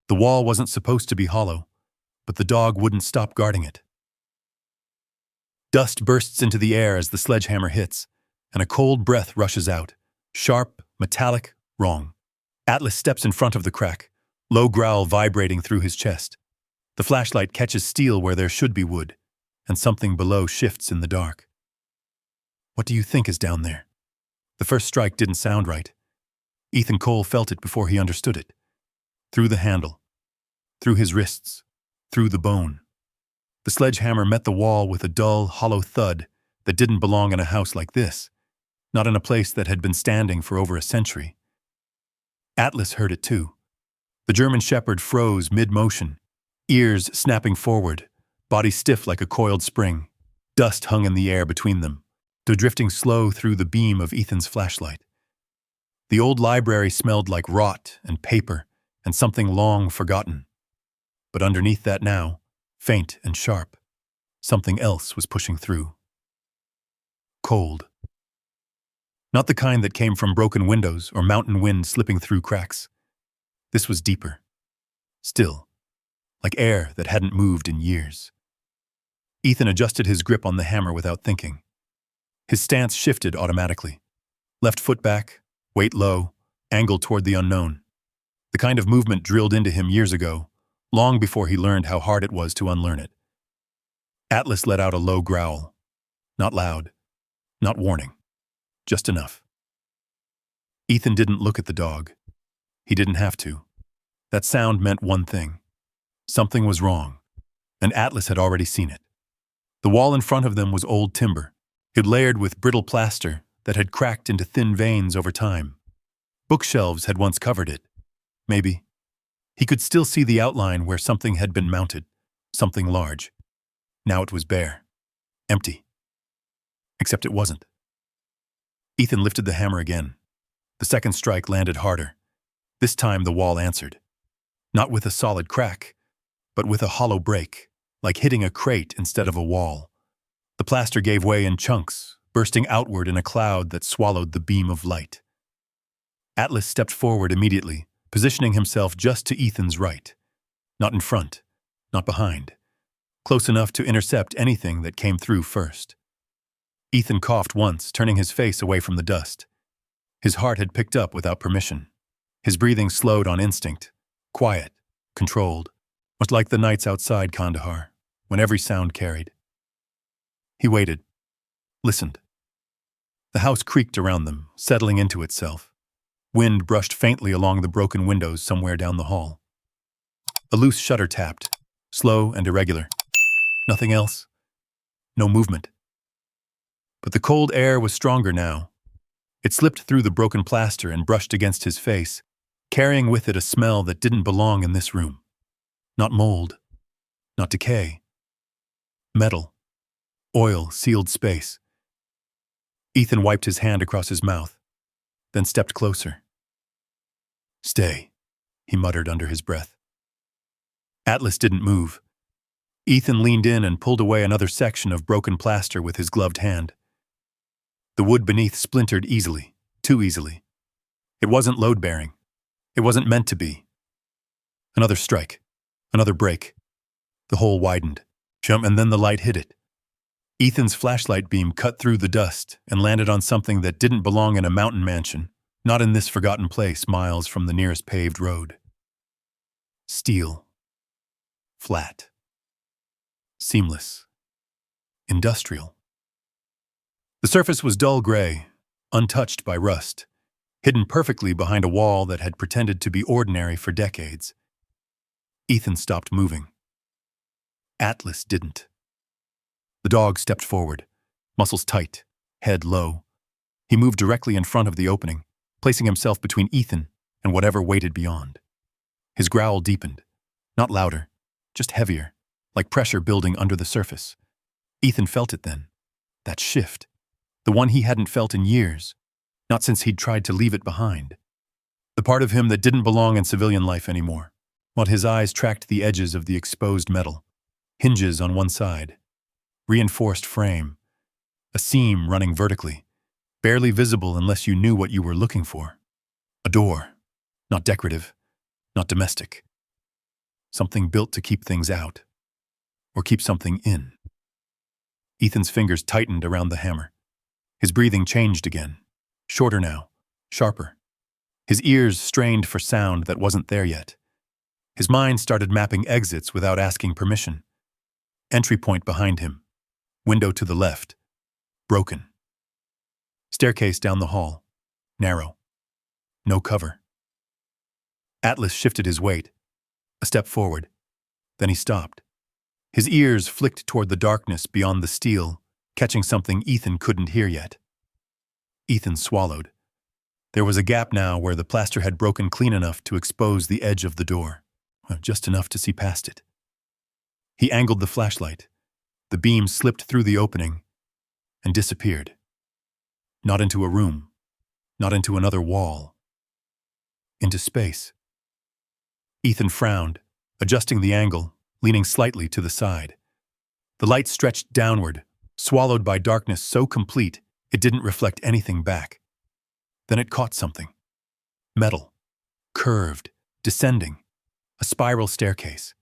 The wall wasn't supposed to be hollow, but the dog wouldn't stop guarding it. Dust bursts into the air as the sledgehammer hits, and a cold breath rushes out. Sharp, metallic, wrong. Atlas steps in front of the crack, low growl vibrating through his chest. The flashlight catches steel where there should be wood, and something below shifts in the dark. What do you think is down there? The first strike didn't sound right. Ethan Cole felt it before he understood it. Through the handle, through his wrists, through the bone. The sledgehammer met the wall with a dull, hollow thud that didn't belong in a house like this, not in a place that had been standing for over a century. Atlas heard it too. The German shepherd froze mid-motion, ears snapping forward, body stiff like a coiled spring. Dust hung in the air between them, though drifting slow through the beam of Ethan's flashlight. The old library smelled like rot and paper and something long forgotten. But underneath that now, faint and sharp, something else was pushing through. Cold. Not the kind that came from broken windows or mountain wind slipping through cracks. This was deeper. Still, like air that hadn't moved in years. Ethan adjusted his grip on the hammer without thinking. His stance shifted automatically. Left foot back, weight low, angle toward the unknown. The kind of movement drilled into him years ago, long before he learned how hard it was to unlearn it. Atlas let out a low growl. Not loud, not warning, just enough. Ethan didn't look at the dog. He didn't have to. That sound meant one thing. Something was wrong, and Atlas had already seen it. The wall in front of them was old timber. It layered with brittle plaster that had cracked into thin veins over time. Bookshelves had once covered it. Maybe. He could still see the outline where something had been mounted, something large. Now it was bare, empty. Except it wasn't. Ethan lifted the hammer again. The second strike landed harder. This time the wall answered. Not with a solid crack, but with a hollow break, like hitting a crate instead of a wall. The plaster gave way in chunks, bursting outward in a cloud that swallowed the beam of light. Atlas stepped forward immediately, positioning himself just to Ethan's right. Not in front, not behind. Close enough to intercept anything that came through first. Ethan coughed once, turning his face away from the dust. His heart had picked up without permission. His breathing slowed on instinct, quiet, controlled, much like the nights outside Kandahar, when every sound carried. He waited, listened. The house creaked around them, settling into itself. Wind brushed faintly along the broken windows somewhere down the hall. A loose shutter tapped, slow and irregular. Nothing else. No movement. But the cold air was stronger now. It slipped through the broken plaster and brushed against his face, carrying with it a smell that didn't belong in this room. Not mold. Not decay. Metal. Oil sealed space. Ethan wiped his hand across his mouth, then stepped closer. "Stay," he muttered under his breath. Atlas didn't move. Ethan leaned in and pulled away another section of broken plaster with his gloved hand. The wood beneath splintered easily, too easily. It wasn't load-bearing. It wasn't meant to be. Another strike. Another break. The hole widened. Jump, and then the light hit it. Ethan's flashlight beam cut through the dust and landed on something that didn't belong in a mountain mansion, not in this forgotten place miles from the nearest paved road. Steel. Flat. Seamless. Industrial. The surface was dull gray, untouched by rust, hidden perfectly behind a wall that had pretended to be ordinary for decades. Ethan stopped moving. Atlas didn't. The dog stepped forward, muscles tight, head low. He moved directly in front of the opening, placing himself between Ethan and whatever waited beyond. His growl deepened, not louder, just heavier, like pressure building under the surface. Ethan felt it then, that shift, the one he hadn't felt in years, not since he'd tried to leave it behind. The part of him that didn't belong in civilian life anymore, while his eyes tracked the edges of the exposed metal, hinges on one side, reinforced frame, a seam running vertically, barely visible unless you knew what you were looking for. A door, not decorative, not domestic. Something built to keep things out, or keep something in. Ethan's fingers tightened around the hammer. His breathing changed again. Shorter now, sharper. His ears strained for sound that wasn't there yet. His mind started mapping exits without asking permission. Entry point behind him. Window to the left. Broken. Staircase down the hall. Narrow. No cover. Atlas shifted his weight. A step forward. Then he stopped. His ears flicked toward the darkness beyond the steel, catching something Ethan couldn't hear yet. Ethan swallowed. There was a gap now where the plaster had broken clean enough to expose the edge of the door, just enough to see past it. He angled the flashlight. The beam slipped through the opening and disappeared. Not into a room, not into another wall. Into space. Ethan frowned, adjusting the angle, leaning slightly to the side. The light stretched downward, swallowed by darkness so complete it didn't reflect anything back. Then it caught something. Metal. Curved. Descending. A spiral staircase.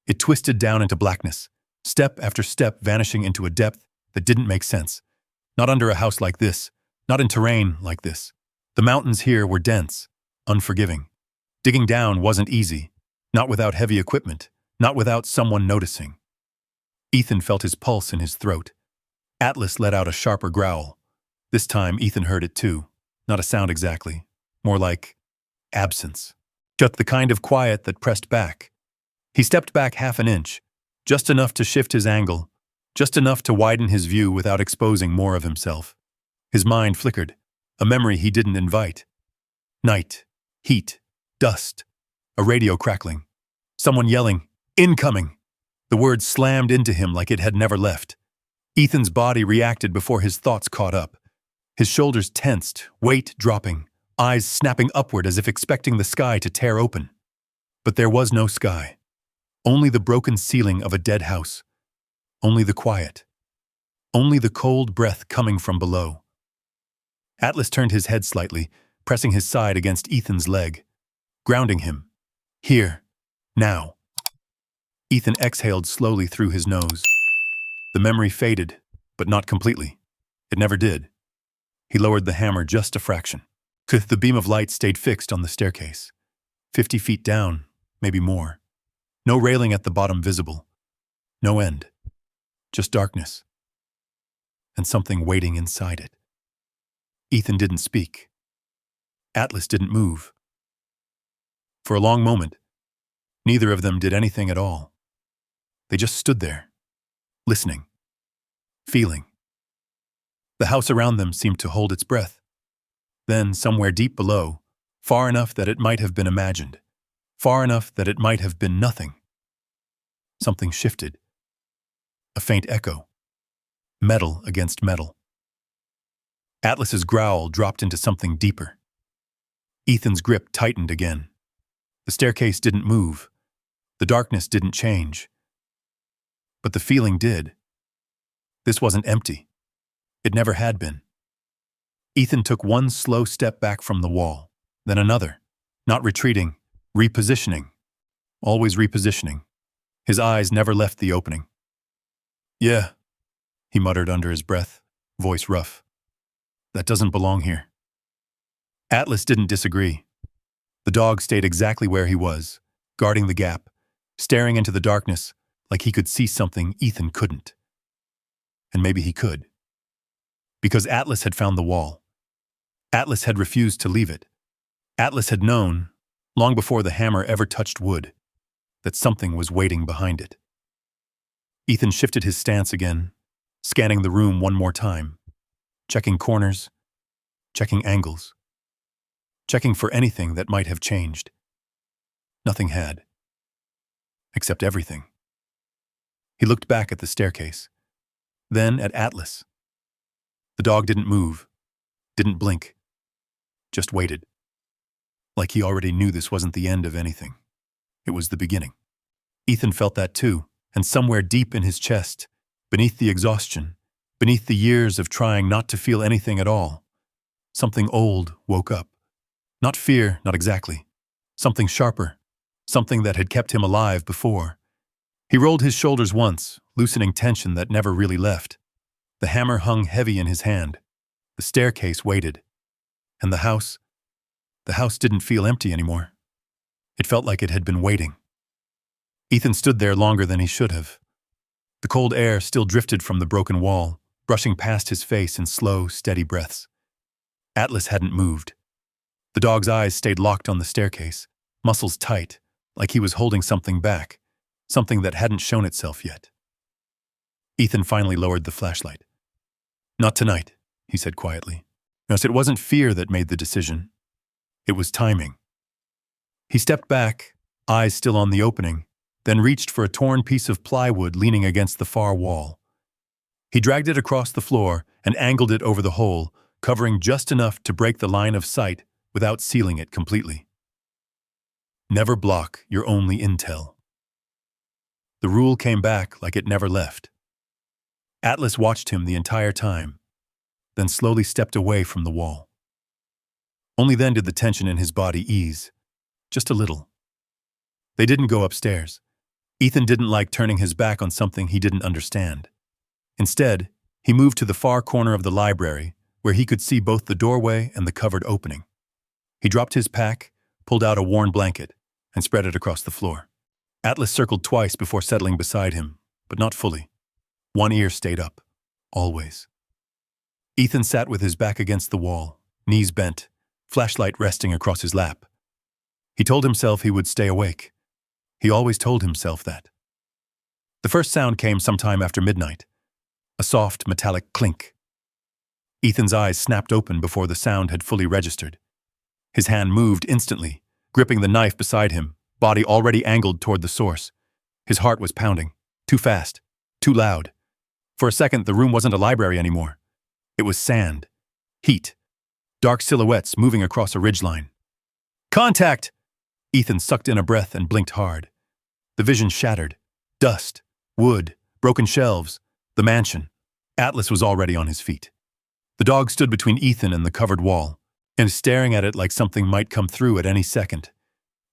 It twisted down into blackness, step after step vanishing into a depth that didn't make sense. Not under a house like this, not in terrain like this. The mountains here were dense, unforgiving. Digging down wasn't easy, not without heavy equipment, not without someone noticing. Ethan felt his pulse in his throat. Atlas let out a sharper growl. This time Ethan heard it too. Not a sound exactly, more like absence. Just the kind of quiet that pressed back. He stepped back half an inch, just enough to shift his angle, just enough to widen his view without exposing more of himself. His mind flickered, a memory he didn't invite. Night, heat, dust, a radio crackling, someone yelling, "Incoming!" The word slammed into him like it had never left. Ethan's body reacted before his thoughts caught up. His shoulders tensed, weight dropping, eyes snapping upward as if expecting the sky to tear open. But there was no sky. Only the broken ceiling of a dead house. Only the quiet. Only the cold breath coming from below. Atlas turned his head slightly, pressing his side against Ethan's leg, grounding him. Here. Now. Ethan exhaled slowly through his nose. The memory faded, but not completely. It never did. He lowered the hammer just a fraction. The beam of light stayed fixed on the staircase. 50 feet down, maybe more. No railing at the bottom visible. No end. Just darkness. And something waiting inside it. Ethan didn't speak. Atlas didn't move. For a long moment, neither of them did anything at all. They just stood there, listening, feeling. The house around them seemed to hold its breath. Then, somewhere deep below, far enough that it might have been imagined, far enough that it might have been nothing, something shifted. A faint echo. Metal against metal. Atlas's growl dropped into something deeper. Ethan's grip tightened again. The staircase didn't move. The darkness didn't change. But the feeling did. This wasn't empty. It never had been. Ethan took one slow step back from the wall, then another, not retreating, repositioning, always repositioning. His eyes never left the opening. "Yeah," he muttered under his breath, voice rough. "That doesn't belong here." Atlas didn't disagree. The dog stayed exactly where he was, guarding the gap, staring into the darkness like he could see something Ethan couldn't. And maybe he could. Because Atlas had found the wall. Atlas had refused to leave it. Atlas had known, long before the hammer ever touched wood, that something was waiting behind it. Ethan shifted his stance again, scanning the room one more time, checking corners, checking angles, checking for anything that might have changed. Nothing had. Except everything. He looked back at the staircase, then at Atlas. The dog didn't move, didn't blink, just waited. Like he already knew this wasn't the end of anything. It was the beginning. Ethan felt that too, and somewhere deep in his chest, beneath the exhaustion, beneath the years of trying not to feel anything at all, something old woke up. Not fear, not exactly. Something sharper, something that had kept him alive before. He rolled his shoulders once, loosening tension that never really left. The hammer hung heavy in his hand. The staircase waited. And the house didn't feel empty anymore. It felt like it had been waiting. Ethan stood there longer than he should have. The cold air still drifted from the broken wall, brushing past his face in slow, steady breaths. Atlas hadn't moved. The dog's eyes stayed locked on the staircase, muscles tight, like he was holding something back, something that hadn't shown itself yet. Ethan finally lowered the flashlight. "Not tonight," he said quietly. Yes, it wasn't fear that made the decision. It was timing. He stepped back, eyes still on the opening, then reached for a torn piece of plywood leaning against the far wall. He dragged it across the floor and angled it over the hole, covering just enough to break the line of sight without sealing it completely. Never block your only intel. The rule came back like it never left. Atlas watched him the entire time, then slowly stepped away from the wall. Only then did the tension in his body ease, just a little. They didn't go upstairs. Ethan didn't like turning his back on something he didn't understand. Instead, he moved to the far corner of the library, where he could see both the doorway and the covered opening. He dropped his pack, pulled out a worn blanket, and spread it across the floor. Atlas circled twice before settling beside him, but not fully. One ear stayed up, always. Ethan sat with his back against the wall, knees bent, flashlight resting across his lap. He told himself he would stay awake. He always told himself that. The first sound came sometime after midnight, a soft, metallic clink. Ethan's eyes snapped open before the sound had fully registered. His hand moved instantly, gripping the knife beside him, body already angled toward the source. His heart was pounding, too fast, too loud. For a second, the room wasn't a library anymore. It was sand, heat, dark silhouettes moving across a ridgeline. "Contact!" Ethan sucked in a breath and blinked hard. The vision shattered. Dust, wood, broken shelves, the mansion. Atlas was already on his feet. The dog stood between Ethan and the covered wall, and staring at it like something might come through at any second.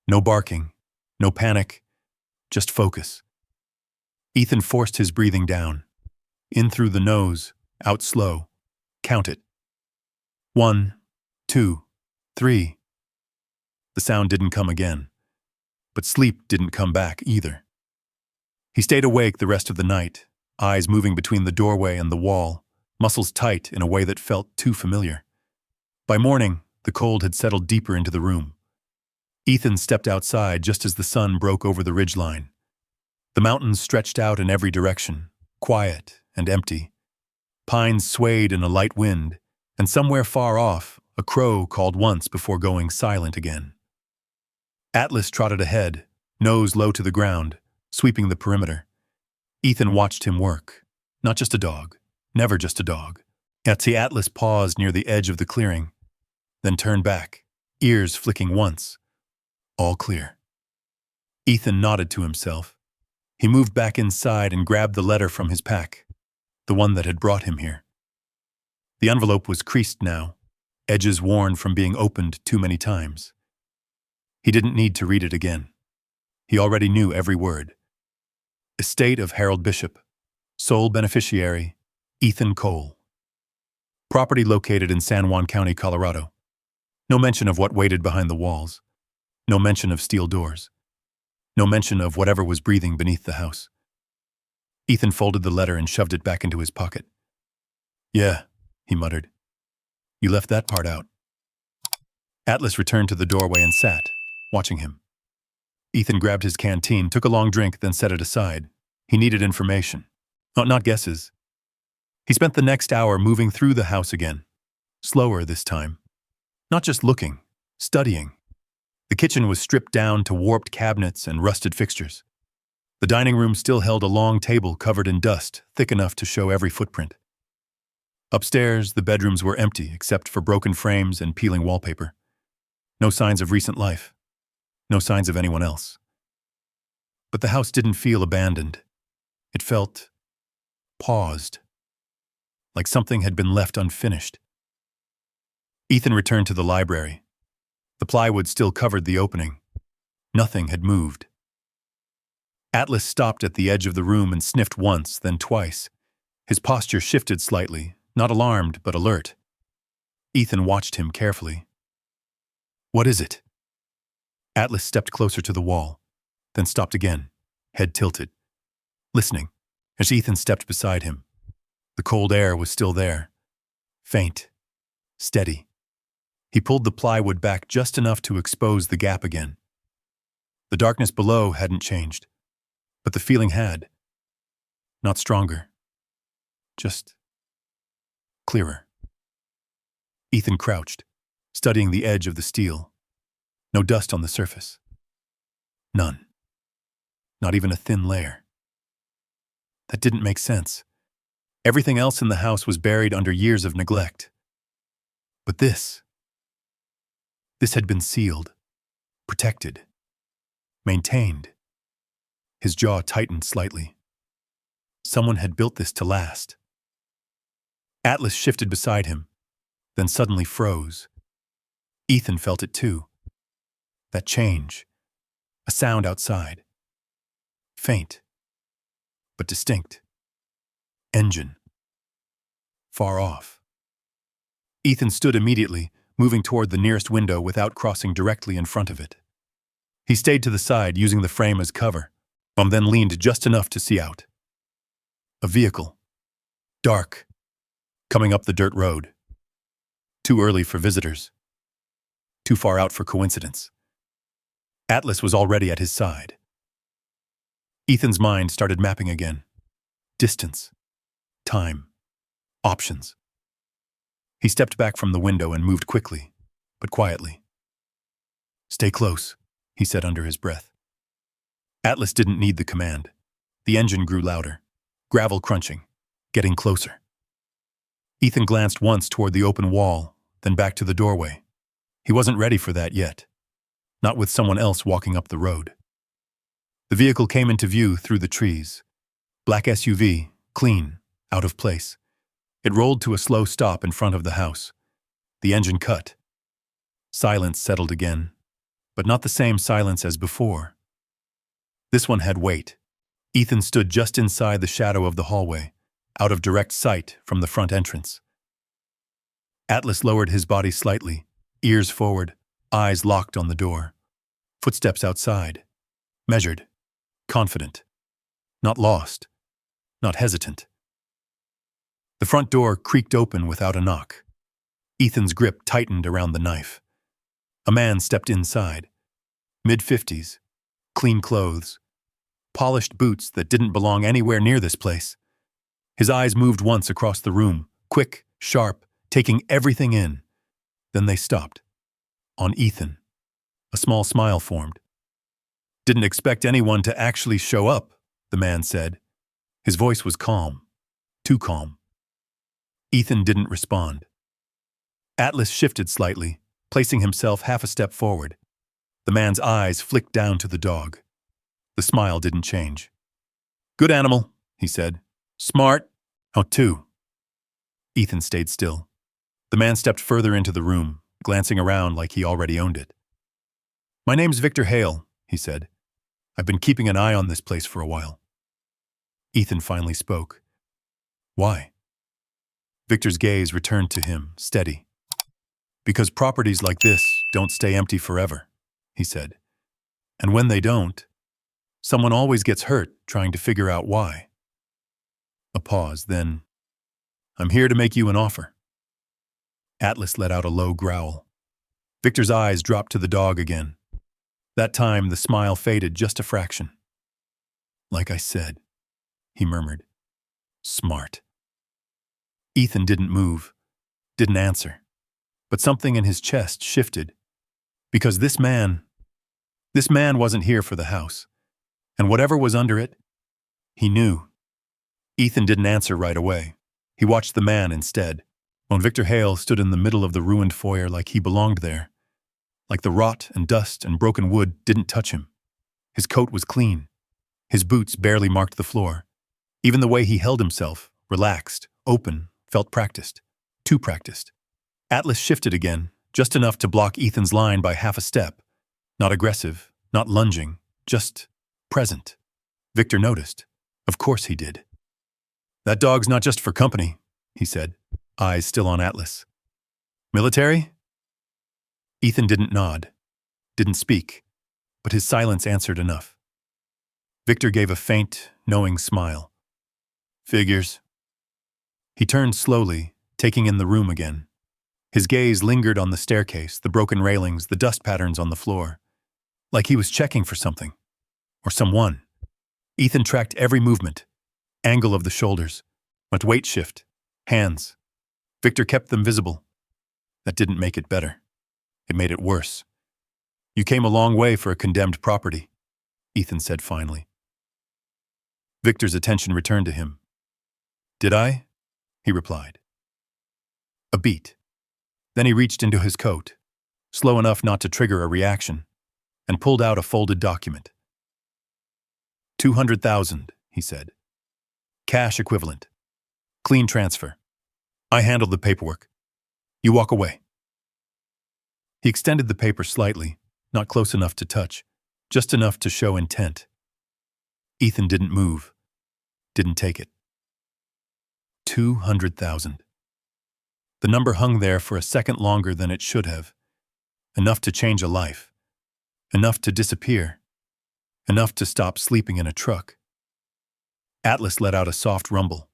No barking, no panic, just focus. Ethan forced his breathing down. In through the nose, out slow. Count it. 1, 2, 3. The sound didn't come again, but sleep didn't come back either. He stayed awake the rest of the night, eyes moving between the doorway and the wall, muscles tight in a way that felt too familiar. By morning, the cold had settled deeper into the room. Ethan stepped outside just as the sun broke over the ridgeline. The mountains stretched out in every direction, quiet and empty. Pines swayed in a light wind, and somewhere far off, a crow called once before going silent again. Atlas trotted ahead, nose low to the ground, sweeping the perimeter. Ethan watched him work. Not just a dog, never just a dog. Atlas paused near the edge of the clearing, then turned back, ears flicking once. All clear. Ethan nodded to himself. He moved back inside and grabbed the letter from his pack, the one that had brought him here. The envelope was creased now, edges worn from being opened too many times. He didn't need to read it again. He already knew every word. Estate of Harold Bishop. Sole beneficiary, Ethan Cole. Property located in San Juan County, Colorado. No mention of what waited behind the walls. No mention of steel doors. No mention of whatever was breathing beneath the house. Ethan folded the letter and shoved it back into his pocket. "Yeah," he muttered. "You left that part out." Atlas returned to the doorway and sat, watching him. Ethan grabbed his canteen, took a long drink, then set it aside. He needed information, not guesses. He spent the next hour moving through the house again, slower this time. Not just looking, studying. The kitchen was stripped down to warped cabinets and rusted fixtures. The dining room still held a long table covered in dust, thick enough to show every footprint. Upstairs, the bedrooms were empty except for broken frames and peeling wallpaper. No signs of recent life. No signs of anyone else. But the house didn't feel abandoned. It felt paused, like something had been left unfinished. Ethan returned to the library. The plywood still covered the opening. Nothing had moved. Atlas stopped at the edge of the room and sniffed once, then twice. His posture shifted slightly, not alarmed but alert. Ethan watched him carefully. "What is it?" Atlas stepped closer to the wall, then stopped again, head tilted, listening, as Ethan stepped beside him. The cold air was still there, faint, steady. He pulled the plywood back just enough to expose the gap again. The darkness below hadn't changed, but the feeling had. Not stronger, just clearer. Ethan crouched, studying the edge of the steel. No dust on the surface. None. Not even a thin layer. That didn't make sense. Everything else in the house was buried under years of neglect. But this had been sealed, protected, maintained. His jaw tightened slightly. Someone had built this to last. Atlas shifted beside him, then suddenly froze. Ethan felt it too. That change. A sound outside. Faint, but distinct. Engine. Far off. Ethan stood immediately, moving toward the nearest window without crossing directly in front of it. He stayed to the side, using the frame as cover, then leaned just enough to see out. A vehicle. Dark. Coming up the dirt road. Too early for visitors. Too far out for coincidence. Atlas was already at his side. Ethan's mind started mapping again. Distance. Time. Options. He stepped back from the window and moved quickly, but quietly. "Stay close," he said under his breath. Atlas didn't need the command. The engine grew louder, gravel crunching, getting closer. Ethan glanced once toward the open wall, then back to the doorway. He wasn't ready for that yet, not with someone else walking up the road. The vehicle came into view through the trees. Black SUV, clean, out of place. It rolled to a slow stop in front of the house. The engine cut. Silence settled again, but not the same silence as before. This one had weight. Ethan stood just inside the shadow of the hallway, out of direct sight from the front entrance. Atlas lowered his body slightly, ears forward, eyes locked on the door. Footsteps outside. Measured. Confident. Not lost. Not hesitant. The front door creaked open without a knock. Ethan's grip tightened around the knife. A man stepped inside. Mid-50s. Clean clothes. Polished boots that didn't belong anywhere near this place. His eyes moved once across the room, quick, sharp, taking everything in. Then they stopped. On Ethan. A small smile formed. "Didn't expect anyone to actually show up," the man said. His voice was calm. Too calm. Ethan didn't respond. Atlas shifted slightly, placing himself half a step forward. The man's eyes flicked down to the dog. The smile didn't change. "Good animal," he said. "Smart. How to?" Ethan stayed still. The man stepped further into the room, glancing around like he already owned it. "My name's Victor Hale," he said. "I've been keeping an eye on this place for a while." Ethan finally spoke. "Why?" Victor's gaze returned to him, steady. "Because properties like this don't stay empty forever," he said. "And when they don't, someone always gets hurt trying to figure out why." A pause, then, "I'm here to make you an offer." Atlas let out a low growl. Victor's eyes dropped to the dog again. That time, the smile faded just a fraction. "Like I said," he murmured. "Smart." Ethan didn't move, didn't answer, but something in his chest shifted. Because this man wasn't here for the house, and whatever was under it, he knew. Ethan didn't answer right away. He watched the man instead. When Victor Hale stood in the middle of the ruined foyer like he belonged there, like the rot and dust and broken wood didn't touch him. His coat was clean. His boots barely marked the floor. Even the way he held himself, relaxed, open, felt practiced. Too practiced. Atlas shifted again, just enough to block Ethan's line by half a step. Not aggressive, Not lunging, just present. Victor noticed. Of course he did. "That dog's not just for company," he said, eyes still on Atlas. "Military?" Ethan didn't nod, didn't speak, but his silence answered enough. Victor gave a faint, knowing smile. "Figures." He turned slowly, taking in the room again. His gaze lingered on the staircase, the broken railings, the dust patterns on the floor, like he was checking for something, or someone. Ethan tracked every movement, angle of the shoulders, went weight shift, hands. Victor kept them visible. That didn't make it better. It made it worse. "You came a long way for a condemned property," Ethan said finally. Victor's attention returned to him. "Did I?" he replied. A beat. Then he reached into his coat, slow enough not to trigger a reaction, and pulled out a folded document. 200,000, he said. Cash equivalent. Clean transfer. I handled the paperwork. You walk away. He extended the paper slightly, not close enough to touch, just enough to show intent. Ethan didn't move, didn't take it. 200,000. The number hung there for a second longer than it should have. Enough to change a life. Enough to disappear. Enough to stop sleeping in a truck. Atlas let out a soft rumble.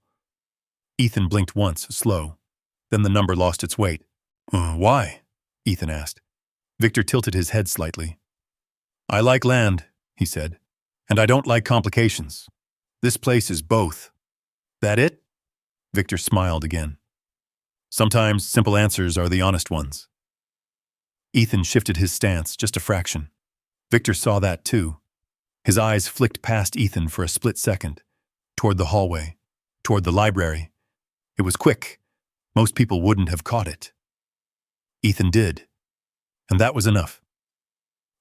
Ethan blinked once, slow. Then the number lost its weight. Why? Ethan asked. Victor tilted his head slightly. I like land, he said, and I don't like complications. This place is both. That it? Victor smiled again. Sometimes simple answers are the honest ones. Ethan shifted his stance just a fraction. Victor saw that too. His eyes flicked past Ethan for a split second, toward the hallway, toward the library. It was quick. Most people wouldn't have caught it. Ethan did, and that was enough.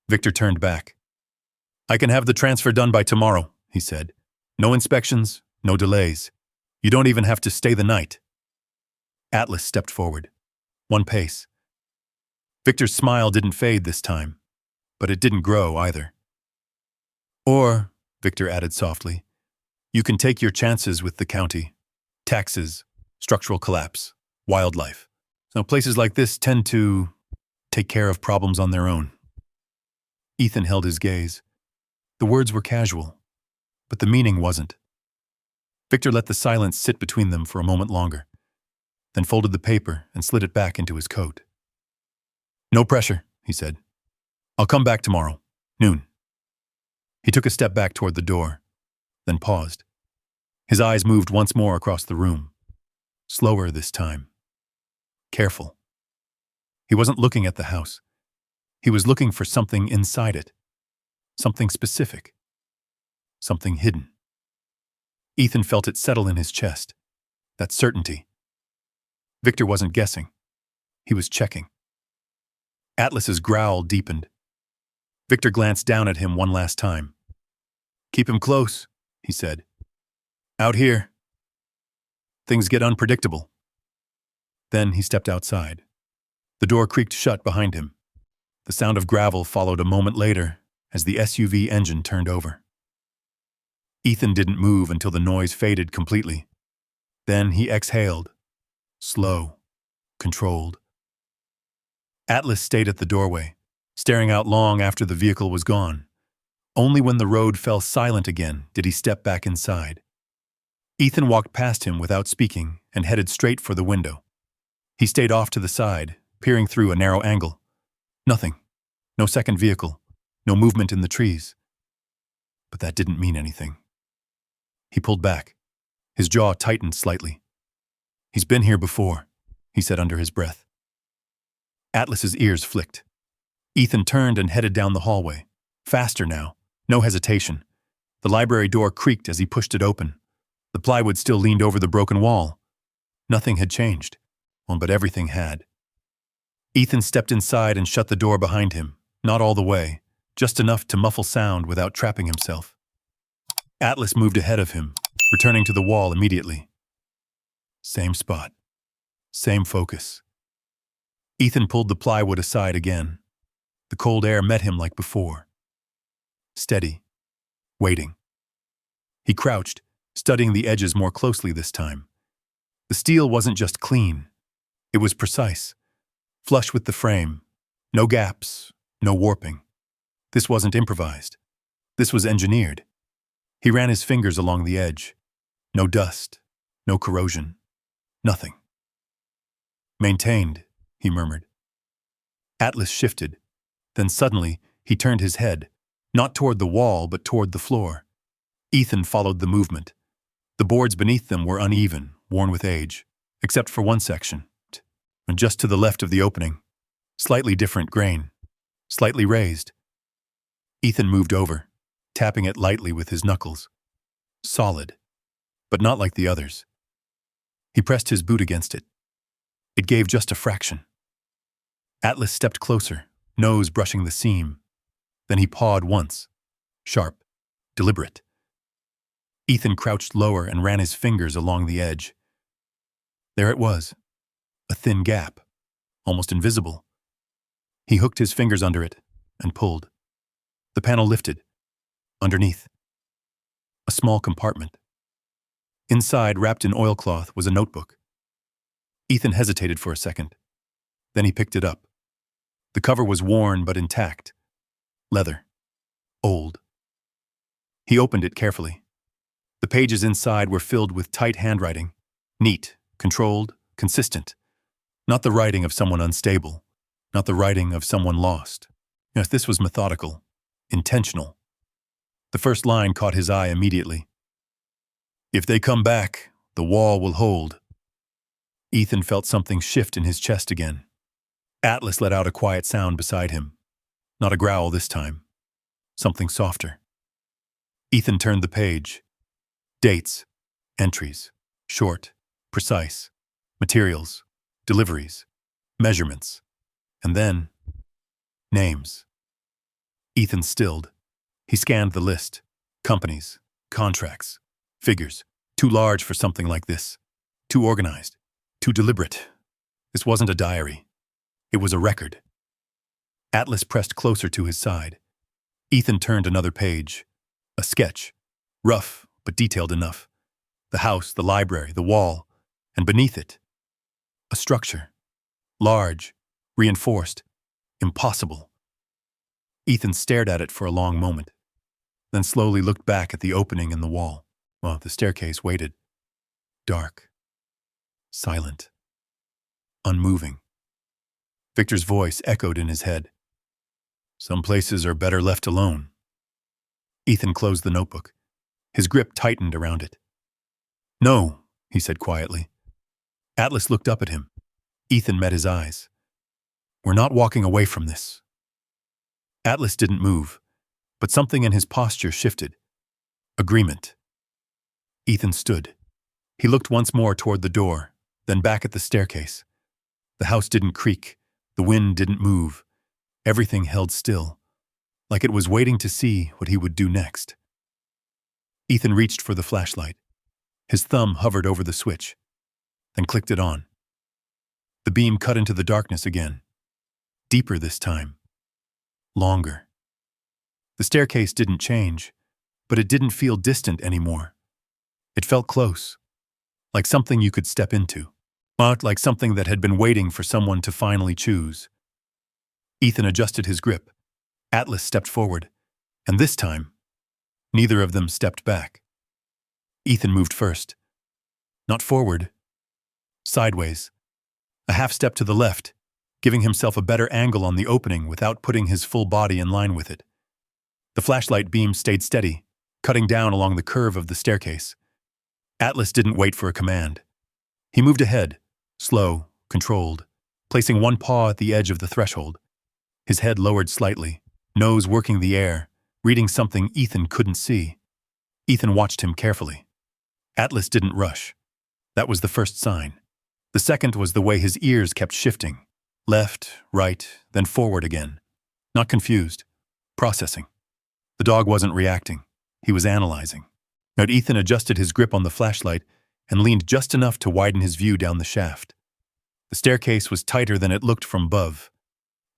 Victor turned back. I can have the transfer done by tomorrow, he said. No inspections, no delays. You don't even have to stay the night. Atlas stepped forward. One pace. Victor's smile didn't fade this time, but it didn't grow either. Or, Victor added softly, you can take your chances with the county. Taxes, structural collapse, wildlife. Now, places like this tend to take care of problems on their own. Ethan held his gaze. The words were casual, but the meaning wasn't. Victor let the silence sit between them for a moment longer, then folded the paper and slid it back into his coat. No pressure, he said. I'll come back tomorrow, noon. He took a step back toward the door, then paused. His eyes moved once more across the room. Slower this time. Careful. He wasn't looking at the house. He was looking for something inside it. Something specific. Something hidden. Ethan felt it settle in his chest. That certainty. Victor wasn't guessing. He was checking. Atlas's growl deepened. Victor glanced down at him one last time. Keep him close, he said. Out here. Things get unpredictable. Then he stepped outside. The door creaked shut behind him. The sound of gravel followed a moment later as the SUV engine turned over. Ethan didn't move until the noise faded completely. Then he exhaled. Slow. Controlled. Atlas stayed at the doorway, staring out long after the vehicle was gone. Only when the road fell silent again did he step back inside. Ethan walked past him without speaking and headed straight for the window. He stayed off to the side, peering through a narrow angle. Nothing. No second vehicle. No movement in the trees. But that didn't mean anything. He pulled back. His jaw tightened slightly. He's been here before, he said under his breath. Atlas's ears flicked. Ethan turned and headed down the hallway. Faster now. No hesitation. The library door creaked as he pushed it open. The plywood still leaned over the broken wall. Nothing had changed. Well, but everything had. Ethan stepped inside and shut the door behind him, not all the way, just enough to muffle sound without trapping himself. Atlas moved ahead of him, returning to the wall immediately. Same spot. Same focus. Ethan pulled the plywood aside again. The cold air met him like before. steady, waiting. He crouched, studying the edges more closely this time. The steel wasn't just clean. It was precise, flush with the frame. No gaps, no warping. This wasn't improvised. This was engineered. He ran his fingers along the edge. No dust, no corrosion, nothing. Maintained, he murmured. Atlas shifted. Then suddenly, he turned his head, not toward the wall, but toward the floor. Ethan followed the movement. The boards beneath them were uneven, worn with age, except for one section. And just to the left of the opening, slightly different grain, slightly raised. Ethan moved over, tapping it lightly with his knuckles. Solid, but not like the others. He pressed his boot against it. It gave just a fraction. Atlas stepped closer, nose brushing the seam. Then he pawed once, sharp, deliberate. Ethan crouched lower and ran his fingers along the edge. There it was, a thin gap, almost invisible. He hooked his fingers under it and pulled. The panel lifted. Underneath, a small compartment. Inside, wrapped in oilcloth, was a notebook. Ethan hesitated for a second. Then he picked it up. The cover was worn but intact. Leather. Old. He opened it carefully. The pages inside were filled with tight handwriting. Neat, controlled, consistent. Not the writing of someone unstable. Not the writing of someone lost. Yes, this was methodical. Intentional. The first line caught his eye immediately. If they come back, the wall will hold. Ethan felt something shift in his chest again. Atlas let out a quiet sound beside him. Not a growl this time. Something softer. Ethan turned the page. Dates, entries, short, precise, materials, deliveries, measurements, and then names. Ethan stilled. He scanned the list. Companies, contracts, figures. Too large for something like this. Too organized. Too deliberate. This wasn't a diary. It was a record. Atlas pressed closer to his side. Ethan turned another page. A sketch. Rough, but detailed enough. The house, the library, the wall, and beneath it, a structure. Large, reinforced, impossible. Ethan stared at it for a long moment, then slowly looked back at the opening in the wall. Well, the staircase waited. Dark. Silent. Unmoving. Victor's voice echoed in his head. Some places are better left alone. Ethan closed the notebook. His grip tightened around it. No, he said quietly. Atlas looked up at him. Ethan met his eyes. We're not walking away from this. Atlas didn't move, but something in his posture shifted. Agreement. Ethan stood. He looked once more toward the door, then back at the staircase. The house didn't creak. The wind didn't move. Everything held still, like it was waiting to see what he would do next. Ethan reached for the flashlight. His thumb hovered over the switch, then clicked it on. The beam cut into the darkness again. Deeper this time. Longer. The staircase didn't change, but it didn't feel distant anymore. It felt close, like something you could step into, not like something that had been waiting for someone to finally choose. Ethan adjusted his grip. Atlas stepped forward, and this time, neither of them stepped back. Ethan moved first. Not forward. Sideways. A half step to the left, giving himself a better angle on the opening without putting his full body in line with it. The flashlight beam stayed steady, cutting down along the curve of the staircase. Atlas didn't wait for a command. He moved ahead, slow, controlled, placing one paw at the edge of the threshold. His head lowered slightly, nose working the air, reading something Ethan couldn't see. Ethan watched him carefully. Atlas didn't rush. That was the first sign. The second was the way his ears kept shifting. Left, right, then forward again. Not confused. Processing. The dog wasn't reacting. He was analyzing. Now Ethan adjusted his grip on the flashlight and leaned just enough to widen his view down the shaft. The staircase was tighter than it looked from above.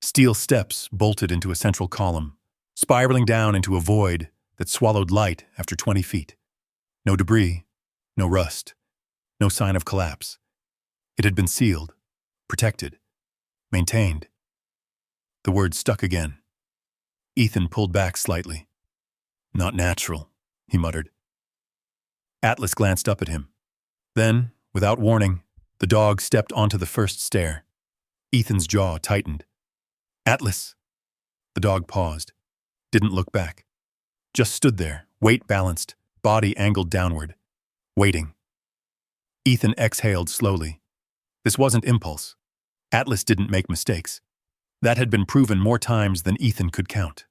Steel steps bolted into a central column. spiraling down into a void that swallowed light after 20 feet. No debris, no rust, no sign of collapse. It had been sealed, protected, maintained. The word stuck again. Ethan pulled back slightly. "Not natural," he muttered. Atlas glanced up at him. Then, without warning, the dog stepped onto the first stair. Ethan's jaw tightened. "Atlas!" The dog paused, didn't look back. Just stood there, weight balanced, body angled downward, waiting. Ethan exhaled slowly. This wasn't impulse. Atlas didn't make mistakes. That had been proven more times than Ethan could count.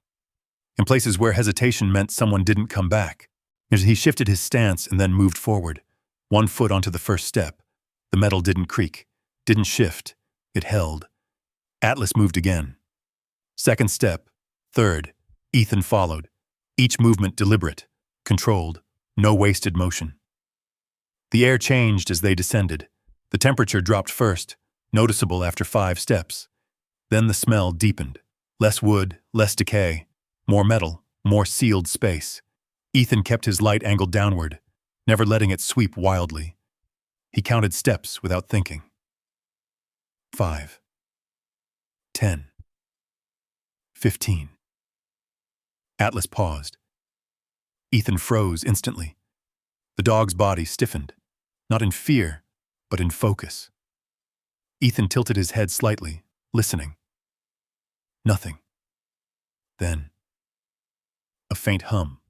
In places where hesitation meant someone didn't come back, he shifted his stance and then moved forward, one foot onto the first step. The metal didn't creak, didn't shift, it held. Atlas moved again. Second step, third, Ethan followed, each movement deliberate, controlled, no wasted motion. The air changed as they descended. The temperature dropped first, noticeable after 5 steps. Then the smell deepened. Less wood, less decay, more metal, more sealed space. Ethan kept his light angled downward, never letting it sweep wildly. He counted steps without thinking. 5. 10. 15. Atlas paused. Ethan froze instantly. The dog's body stiffened, not in fear, but in focus. Ethan tilted his head slightly, listening. Nothing. Then, a faint hum.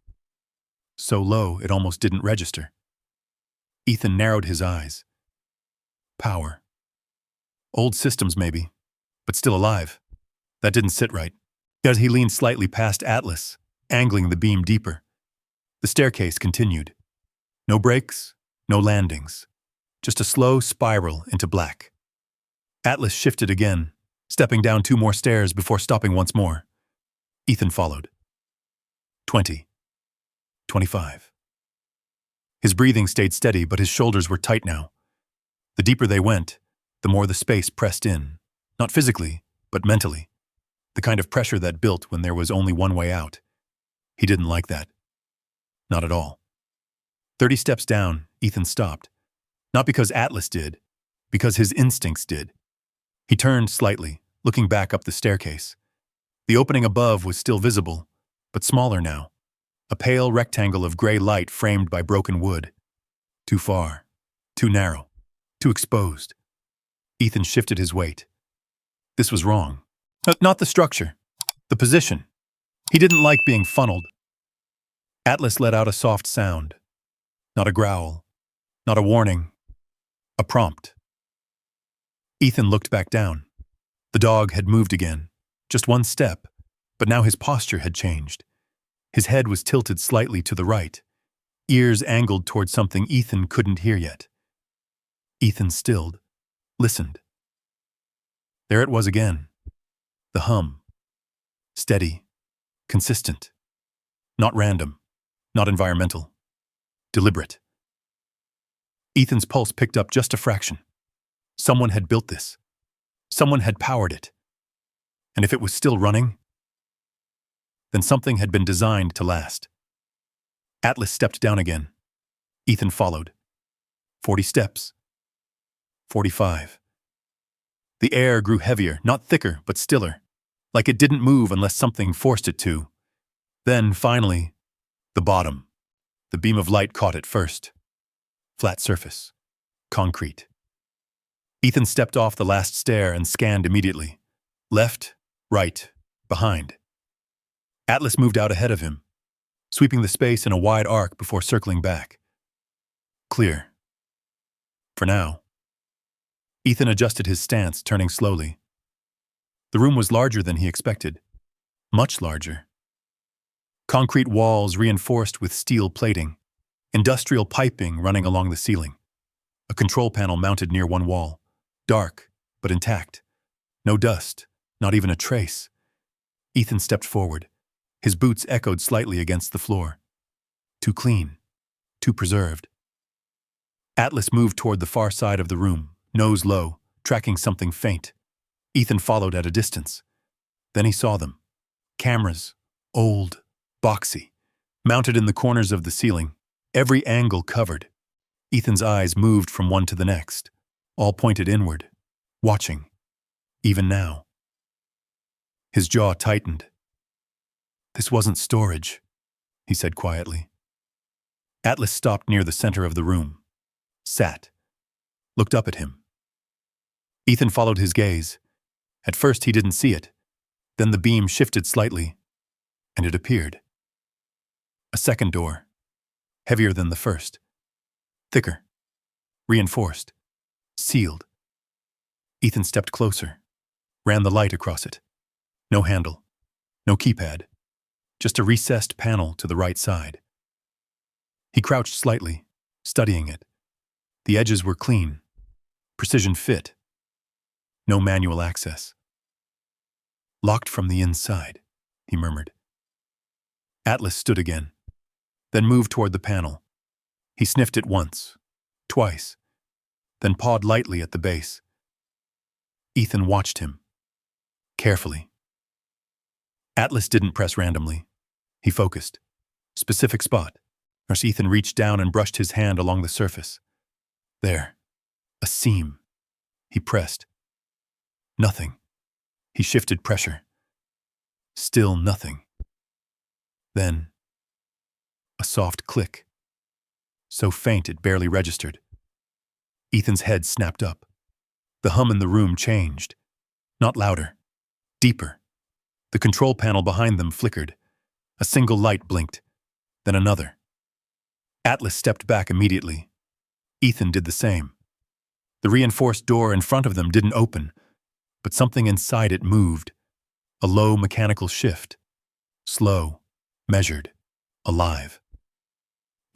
So low it almost didn't register. Ethan narrowed his eyes. Power. Old systems maybe, but still alive. That didn't sit right. As he leaned slightly past Atlas, angling the beam deeper. The staircase continued. No brakes, no landings. Just a slow spiral into black. Atlas shifted again, stepping down 2 more stairs before stopping once more. Ethan followed. 20. 25. His breathing stayed steady, but his shoulders were tight now. The deeper they went, the more the space pressed in. Not physically, but mentally. The kind of pressure that built when there was only one way out. He didn't like that. Not at all. 30 steps down, Ethan stopped. Not because Atlas did, because his instincts did. He turned slightly, looking back up the staircase. The opening above was still visible, but smaller now. A pale rectangle of gray light framed by broken wood. Too far, too narrow, too exposed. Ethan shifted his weight. This was wrong. Not the structure, the position. He didn't like being funneled. Atlas let out a soft sound. Not a growl, not a warning, a prompt. Ethan looked back down. The dog had moved again, just 1 step, but now his posture had changed. His head was tilted slightly to the right, ears angled toward something Ethan couldn't hear yet. Ethan stilled, listened. There it was again. The hum. Steady, consistent. Not random, not environmental. Deliberate. Ethan's pulse picked up just a fraction. Someone had built this. Someone had powered it. And if it was still running, then something had been designed to last. Atlas stepped down again. Ethan followed. 40 steps. 45. The air grew heavier, not thicker, but stiller, like it didn't move unless something forced it to. Then, finally, the bottom. The beam of light caught it first. Flat surface. Concrete. Ethan stepped off the last stair and scanned immediately. Left, right, behind. Atlas moved out ahead of him, sweeping the space in a wide arc before circling back. Clear. For now. Ethan adjusted his stance, turning slowly. The room was larger than he expected. Much larger. Concrete walls reinforced with steel plating. Industrial piping running along the ceiling. A control panel mounted near one wall. Dark, but intact. No dust, not even a trace. Ethan stepped forward. His boots echoed slightly against the floor. Too clean. Too preserved. Atlas moved toward the far side of the room, nose low, tracking something faint. Ethan followed at a distance. Then he saw them. Cameras, Old, boxy, mounted in the corners of the ceiling, every angle covered. Ethan's eyes moved from one to the next, all pointed inward, watching, even now. His jaw tightened. "This wasn't storage," he said quietly. Atlas stopped near the center of the room, sat, looked up at him. Ethan followed his gaze. At first he didn't see it. Then the beam shifted slightly, and it appeared. A second door, heavier than the first, thicker, reinforced, sealed. Ethan stepped closer, ran the light across it. No handle, no keypad, just a recessed panel to the right side. He crouched slightly, studying it. The edges were clean, precision fit, no manual access. "Locked from the inside," he murmured. Atlas stood again, then moved toward the panel. He sniffed it once, twice, then pawed lightly at the base. Ethan watched him, carefully. Atlas didn't press randomly. He focused. Specific spot. As Ethan reached down and brushed his hand along the surface. There. A seam. He pressed. Nothing. He shifted pressure. Still nothing. Then, a soft click. So faint it barely registered. Ethan's head snapped up. The hum in the room changed. Not louder. Deeper. The control panel behind them flickered. A single light blinked. Then another. Atlas stepped back immediately. Ethan did the same. The reinforced door in front of them didn't open, but something inside it moved. A low mechanical shift. Slow, measured, alive.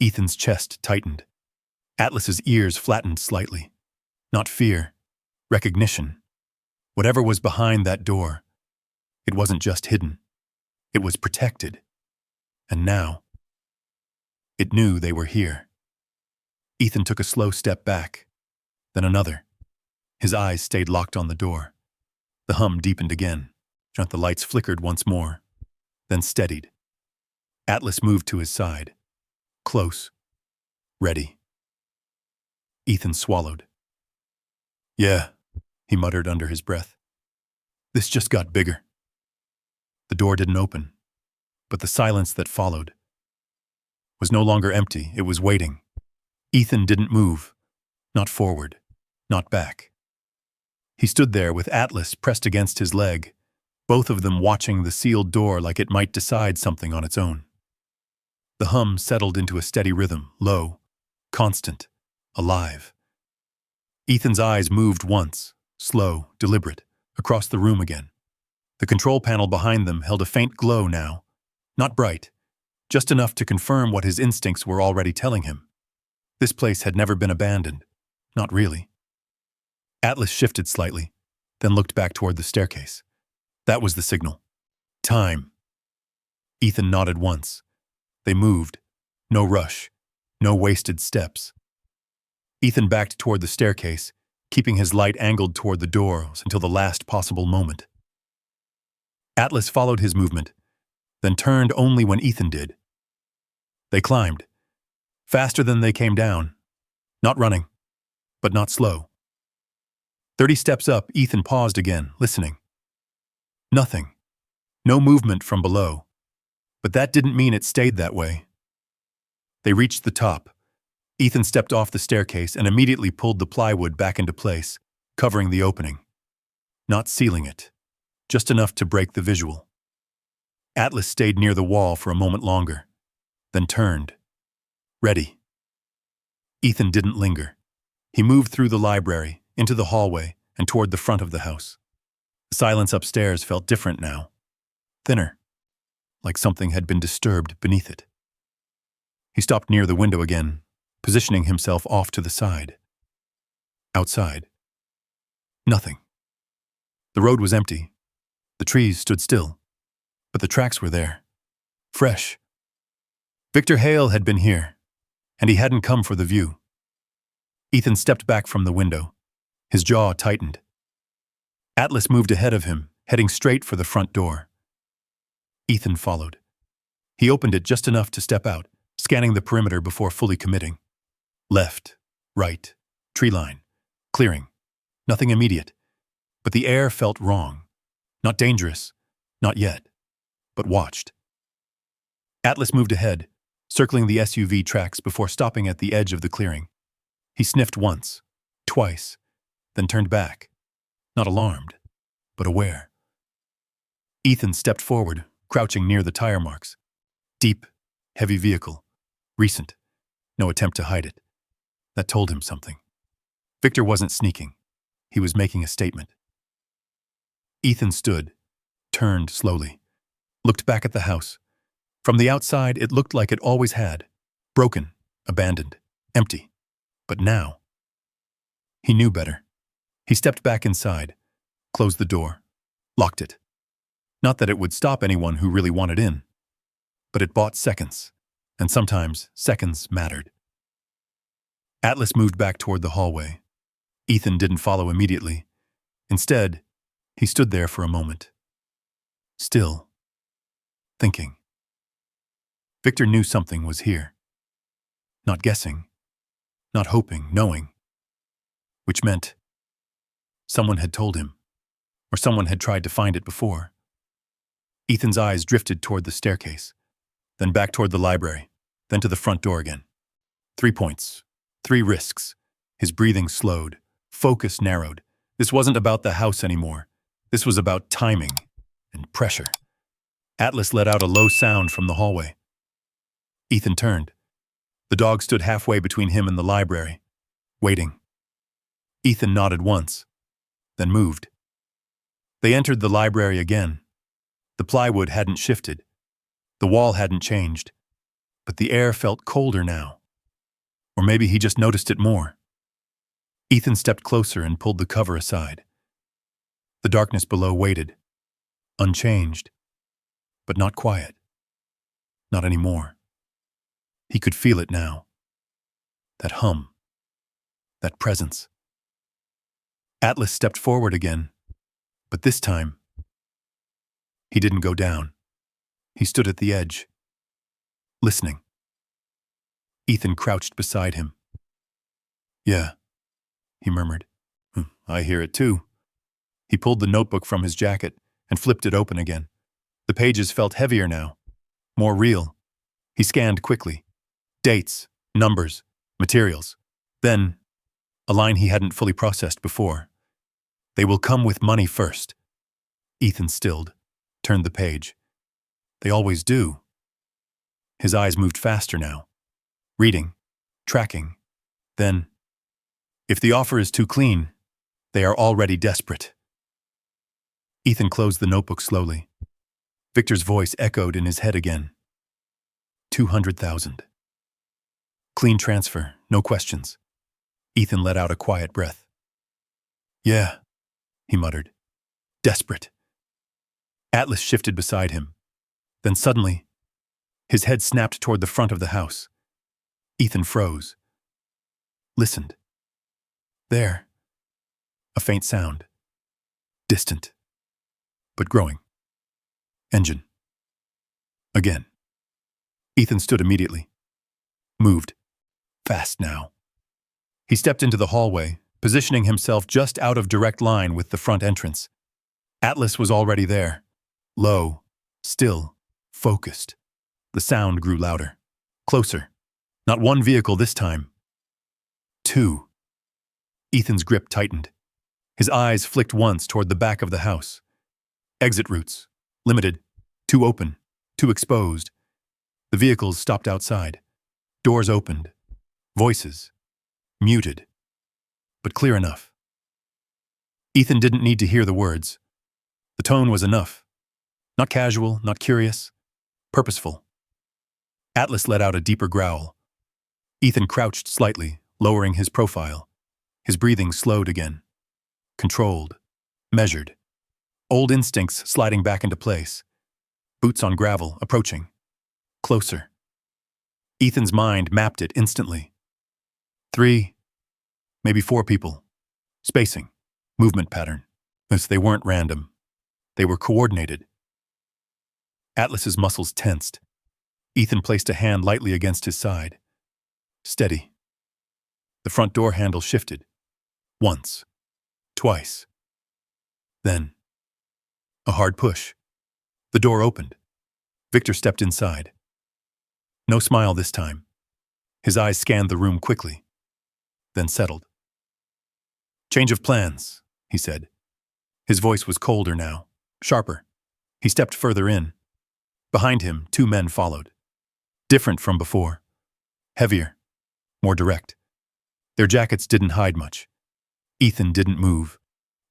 Ethan's chest tightened. Atlas's ears flattened slightly. Not fear, recognition. Whatever was behind that door, it wasn't just hidden. It was protected. And now, it knew they were here. Ethan took a slow step back, then another. His eyes stayed locked on the door. The hum deepened again. The lights flickered once more, then steadied. Atlas moved to his side. Close. Ready. Ethan swallowed. "Yeah," he muttered under his breath. "This just got bigger." The door didn't open, but the silence that followed was no longer empty. It was waiting. Ethan didn't move. Not forward. Not back. He stood there with Atlas pressed against his leg, both of them watching the sealed door like it might decide something on its own. The hum settled into a steady rhythm, low, constant, alive. Ethan's eyes moved once, slow, deliberate, across the room again. The control panel behind them held a faint glow now, not bright, just enough to confirm what his instincts were already telling him. This place had never been abandoned, not really. Atlas shifted slightly, then looked back toward the staircase. That was the signal. Time. Ethan nodded once. They moved. No rush. No wasted steps. Ethan backed toward the staircase, keeping his light angled toward the doors until the last possible moment. Atlas followed his movement, then turned only when Ethan did. They climbed. Faster than they came down. Not running, but not slow. 30 steps up, Ethan paused again, listening. Nothing. No movement from below. But that didn't mean it stayed that way. They reached the top. Ethan stepped off the staircase and immediately pulled the plywood back into place, covering the opening. Not sealing it. Just enough to break the visual. Atlas stayed near the wall for a moment longer, then turned. Ready. Ethan didn't linger. He moved through the library, into the hallway, and toward the front of the house. The silence upstairs felt different now. Thinner, like something had been disturbed beneath it. He stopped near the window again, positioning himself off to the side. Outside. Nothing. The road was empty. The trees stood still, but the tracks were there. Fresh. Victor Hale had been here, and he hadn't come for the view. Ethan stepped back from the window. His jaw tightened. Atlas moved ahead of him, heading straight for the front door. Ethan followed. He opened it just enough to step out, scanning the perimeter before fully committing. Left, right, tree line, clearing. Nothing immediate. But the air felt wrong. Not dangerous. Not yet. But watched. Atlas moved ahead, circling the SUV tracks before stopping at the edge of the clearing. He sniffed once, twice, then turned back. Not alarmed, but aware. Ethan stepped forward, crouching near the tire marks. Deep, heavy vehicle. Recent. No attempt to hide it. That told him something. Victor wasn't sneaking. He was making a statement. Ethan stood, turned slowly, looked back at the house. From the outside, it looked like it always had. Broken, abandoned, empty. But now, he knew better. He stepped back inside, closed the door, locked it. Not that it would stop anyone who really wanted in, but it bought seconds, and sometimes seconds mattered. Atlas moved back toward the hallway. Ethan didn't follow immediately. Instead, he stood there for a moment. Still, thinking. Victor knew something was here. Not guessing, not hoping, knowing. Which meant someone had told him, or someone had tried to find it before. Ethan's eyes drifted toward the staircase, then back toward the library, then to the front door again. 3 points, 3 risks. His breathing slowed, focus narrowed. This wasn't about the house anymore. This was about timing and pressure. Atlas let out a low sound from the hallway. Ethan turned. The dog stood halfway between him and the library, waiting. Ethan nodded once, then moved. They entered the library again. The plywood hadn't shifted. The wall hadn't changed. But the air felt colder now. Or maybe he just noticed it more. Ethan stepped closer and pulled the cover aside. The darkness below waited, unchanged, but not quiet. Not anymore. He could feel it now. That hum. That presence. Atlas stepped forward again, but this time, he didn't go down. He stood at the edge, listening. Ethan crouched beside him. Yeah, he murmured. I hear it too. He pulled the notebook from his jacket and flipped it open again. The pages felt heavier now, more real. He scanned quickly. Dates, numbers, materials. Then, a line he hadn't fully processed before. They will come with money first. Ethan stilled, turned the page. They always do. His eyes moved faster now. Reading, tracking. Then, if the offer is too clean, they are already desperate. Ethan closed the notebook slowly. Victor's voice echoed in his head again. 200,000. Clean transfer, no questions. Ethan let out a quiet breath. Yeah, he muttered. Desperate. Atlas shifted beside him. Then suddenly, his head snapped toward the front of the house. Ethan froze. Listened. There. A faint sound. Distant. But growing. Engine. Again. Ethan stood immediately. Moved. Fast now. He stepped into the hallway, positioning himself just out of direct line with the front entrance. Atlas was already there. Low, still, focused. The sound grew louder. Closer. Not one vehicle this time. 2. Ethan's grip tightened. His eyes flicked once toward the back of the house. Exit routes. Limited. Too open. Too exposed. The vehicles stopped outside. Doors opened. Voices. Muted. But clear enough. Ethan didn't need to hear the words. The tone was enough. Not casual, not curious. Purposeful. Atlas let out a deeper growl. Ethan crouched slightly, lowering his profile. His breathing slowed again. Controlled. Measured. Old instincts sliding back into place. Boots on gravel, approaching. Closer. Ethan's mind mapped it instantly. 3, maybe 4 people. Spacing. Movement pattern. As they weren't random. They were coordinated. Atlas's muscles tensed. Ethan placed a hand lightly against his side. Steady. The front door handle shifted. Once. Twice. Then. A hard push. The door opened. Victor stepped inside. No smile this time. His eyes scanned the room quickly, then settled. "Change of plans," he said. His voice was colder now, sharper. He stepped further in. Behind him, 2 men followed. Different from before. Heavier. More direct. Their jackets didn't hide much. Ethan didn't move,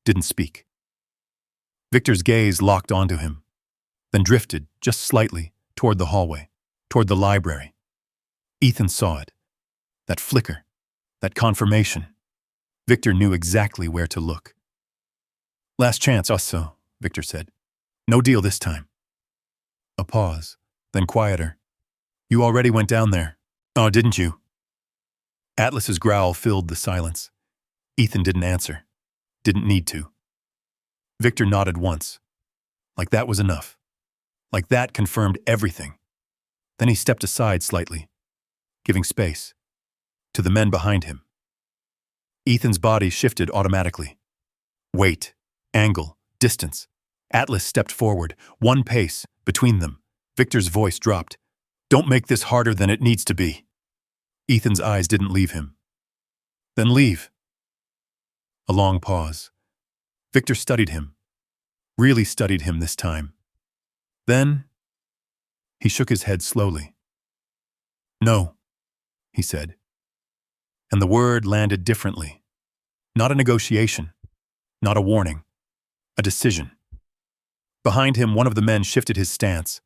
didn't speak. Victor's gaze locked onto him, then drifted, just slightly, toward the hallway, toward the library. Ethan saw it. That flicker. That confirmation. Victor knew exactly where to look. "Last chance, also," Victor said. "No deal this time." A pause, then quieter. "You already went down there. Oh, didn't you?" Atlas's growl filled the silence. Ethan didn't answer. Didn't need to. Victor nodded once. Like that was enough. Like that confirmed everything. Then he stepped aside slightly, giving space to the men behind him. Ethan's body shifted automatically. Weight, angle, distance. Atlas stepped forward, 1 pace between them. Victor's voice dropped. "Don't make this harder than it needs to be." Ethan's eyes didn't leave him. "Then leave." A long pause. Victor studied him. Really studied him this time. Then he shook his head slowly. "No," he said. And the word landed differently. Not a negotiation. Not a warning. A decision. Behind him, one of the men shifted his stance.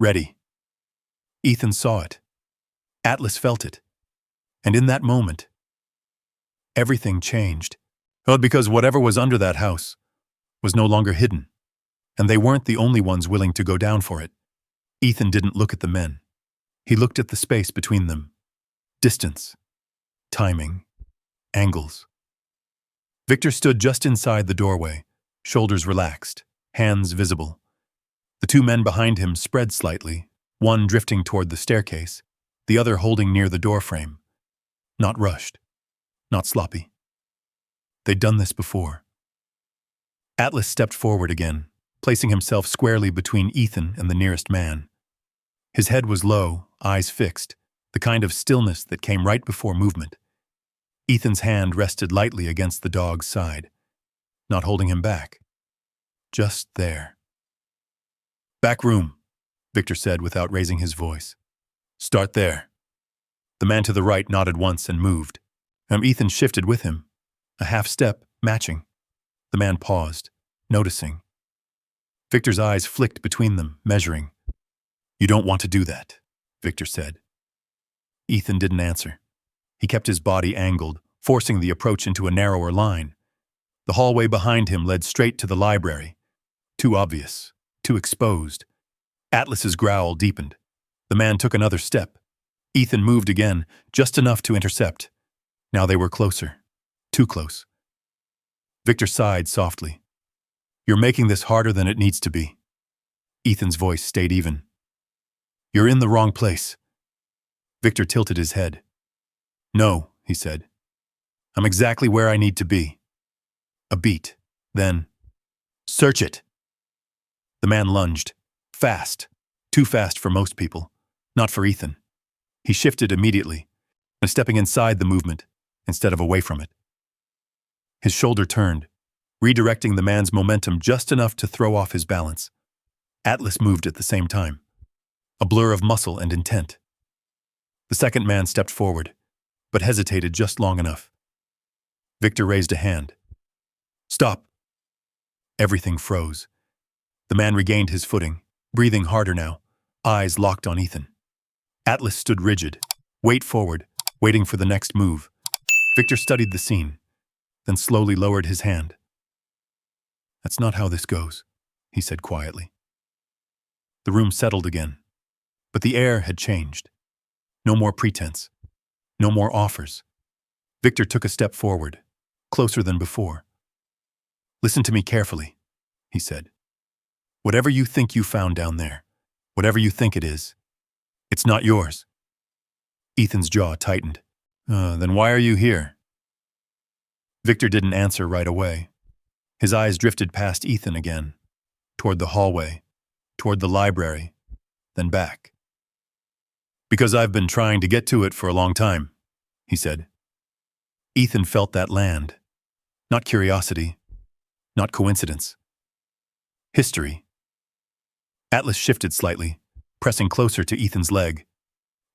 Ready. Ethan saw it. Atlas felt it. And in that moment, everything changed. Well, because whatever was under that house was no longer hidden. And they weren't the only ones willing to go down for it. Ethan didn't look at the men. He looked at the space between them. Distance. Timing. Angles. Victor stood just inside the doorway, shoulders relaxed, hands visible. The 2 men behind him spread slightly, one drifting toward the staircase, the other holding near the doorframe. Not rushed. Not sloppy. They'd done this before. Atlas stepped forward again, placing himself squarely between Ethan and the nearest man. His head was low, eyes fixed, the kind of stillness that came right before movement. Ethan's hand rested lightly against the dog's side, not holding him back. Just there. "Back room," Victor said without raising his voice. "Start there." The man to the right nodded once and moved. Ethan shifted with him, a half step, matching. The man paused, noticing. Victor's eyes flicked between them, measuring. "You don't want to do that," Victor said. Ethan didn't answer. He kept his body angled, forcing the approach into a narrower line. The hallway behind him led straight to the library. Too obvious, too exposed. Atlas's growl deepened. The man took another step. Ethan moved again, just enough to intercept. Now they were closer. Too close. Victor sighed softly. "You're making this harder than it needs to be." Ethan's voice stayed even. "You're in the wrong place." Victor tilted his head. "No," he said. "I'm exactly where I need to be." A beat. Then, "Search it." The man lunged. Fast. Too fast for most people. Not for Ethan. He shifted immediately, stepping inside the movement instead of away from it. His shoulder turned, redirecting the man's momentum just enough to throw off his balance. Atlas moved at the same time. A blur of muscle and intent. The second man stepped forward, but hesitated just long enough. Victor raised a hand. "Stop." Everything froze. The man regained his footing, breathing harder now, eyes locked on Ethan. Atlas stood rigid, weight forward, waiting for the next move. Victor studied the scene, then slowly lowered his hand. "That's not how this goes," he said quietly. The room settled again, but the air had changed. No more pretense. No more offers. Victor took a step forward, closer than before. "Listen to me carefully," he said. "Whatever you think you found down there, whatever you think it is, It's not yours. Ethan's jaw tightened. Then why are you here? Victor didn't answer right away. His eyes drifted past Ethan again, toward the hallway, toward the library, then back. Because I've been trying to get to it for a long time, he said. Ethan felt that land. Not curiosity, not coincidence. History. Atlas shifted slightly, pressing closer to Ethan's leg.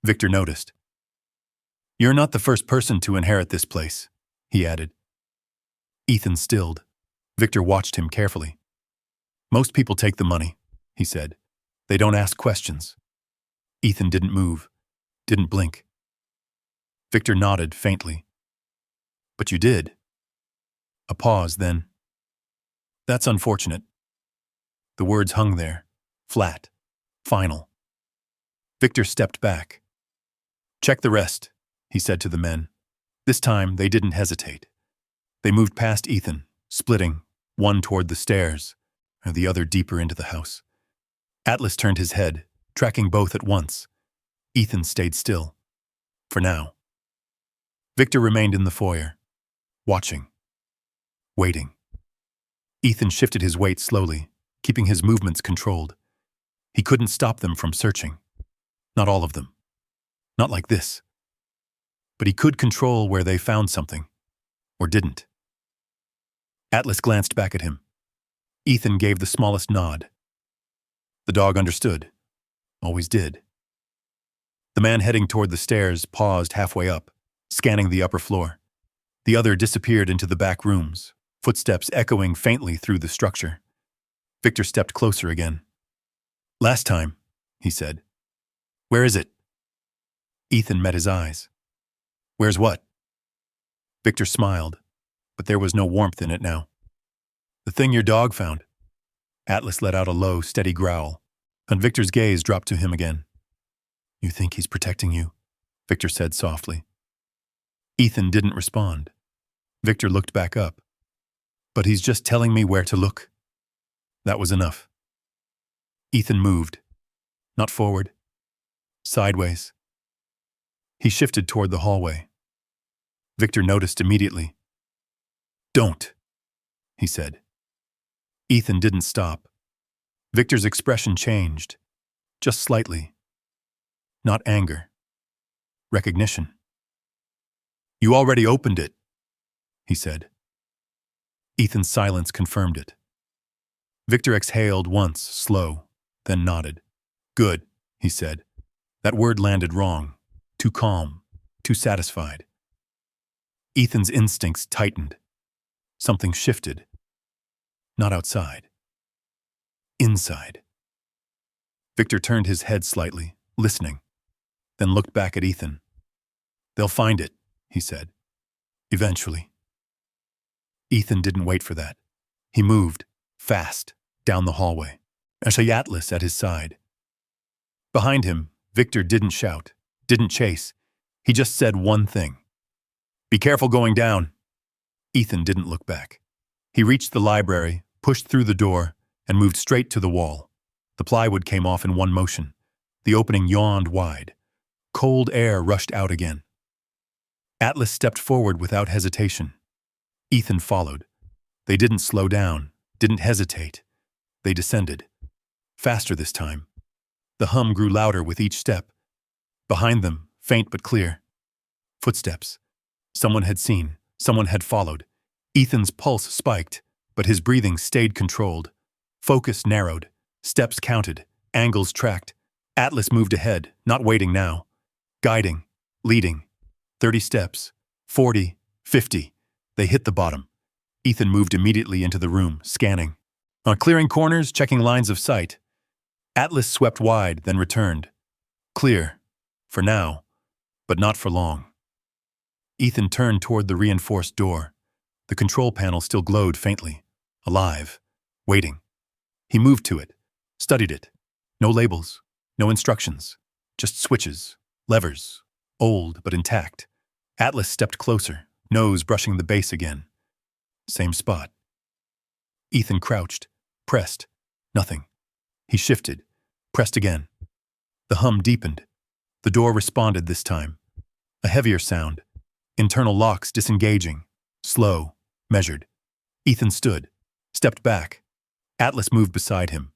Victor noticed. You're not the first person to inherit this place, he added. Ethan stilled. Victor watched him carefully. Most people take the money, he said. They don't ask questions. Ethan didn't move, didn't blink. Victor nodded faintly. But you did. A pause, then. That's unfortunate. The words hung there, flat, final. Victor stepped back. Check the rest, he said to the men. This time, they didn't hesitate. They moved past Ethan, splitting, one toward the stairs, and the other deeper into the house. Atlas turned his head, tracking both at once. Ethan stayed still. For now. Victor remained in the foyer, watching, waiting. Ethan shifted his weight slowly, keeping his movements controlled. He couldn't stop them from searching. Not all of them. Not like this. But he could control where they found something, or didn't. Atlas glanced back at him. Ethan gave the smallest nod. The dog understood. Always did. The man heading toward the stairs paused halfway up, scanning the upper floor. The other disappeared into the back rooms, footsteps echoing faintly through the structure. Victor stepped closer again. Last time, he said. Where is it? Ethan met his eyes. Where's what? Victor smiled, but there was no warmth in it now. The thing your dog found. Atlas let out a low, steady growl, and Victor's gaze dropped to him again. You think he's protecting you? Victor said softly. Ethan didn't respond. Victor looked back up. But he's just telling me where to look. That was enough. Ethan moved. Not forward. Sideways. He shifted toward the hallway. Victor noticed immediately. Don't, he said. Ethan didn't stop. Victor's expression changed, just slightly. Not anger. Recognition. You already opened it, he said. Ethan's silence confirmed it. Victor exhaled once, slow, then nodded. Good, he said. That word landed wrong. Too calm, too satisfied. Ethan's instincts tightened. Something shifted. Not outside. Inside. Victor turned his head slightly, listening, then looked back at Ethan. They'll find it, he said. Eventually. Ethan didn't wait for that. He moved, fast, down the hallway, Atlas at his side. Behind him, Victor didn't shout, didn't chase. He just said one thing. Be careful going down. Ethan didn't look back. He reached the library, pushed through the door, and moved straight to the wall. The plywood came off in one motion. The opening yawned wide. Cold air rushed out again. Atlas stepped forward without hesitation. Ethan followed. They didn't slow down, didn't hesitate. They descended. Faster this time. The hum grew louder with each step. Behind them, faint but clear. Footsteps. Someone had seen, someone had followed. Ethan's pulse spiked, but his breathing stayed controlled. Focus narrowed. Steps counted. Angles tracked. Atlas moved ahead, not waiting now. Guiding. Leading. 30 steps. 40. 50. They hit the bottom. Ethan moved immediately into the room, scanning. On clearing corners, checking lines of sight. Atlas swept wide, then returned. Clear. For now. But not for long. Ethan turned toward the reinforced door. The control panel still glowed faintly. Alive. Waiting. He moved to it. Studied it. No labels. No instructions. Just switches. Levers. Old but intact. Atlas stepped closer, nose brushing the base again. Same spot. Ethan crouched. Pressed. Nothing. He shifted. Pressed again. The hum deepened. The door responded this time. A heavier sound. Internal locks disengaging. Slow. Measured. Ethan stood. Stepped back. Atlas moved beside him.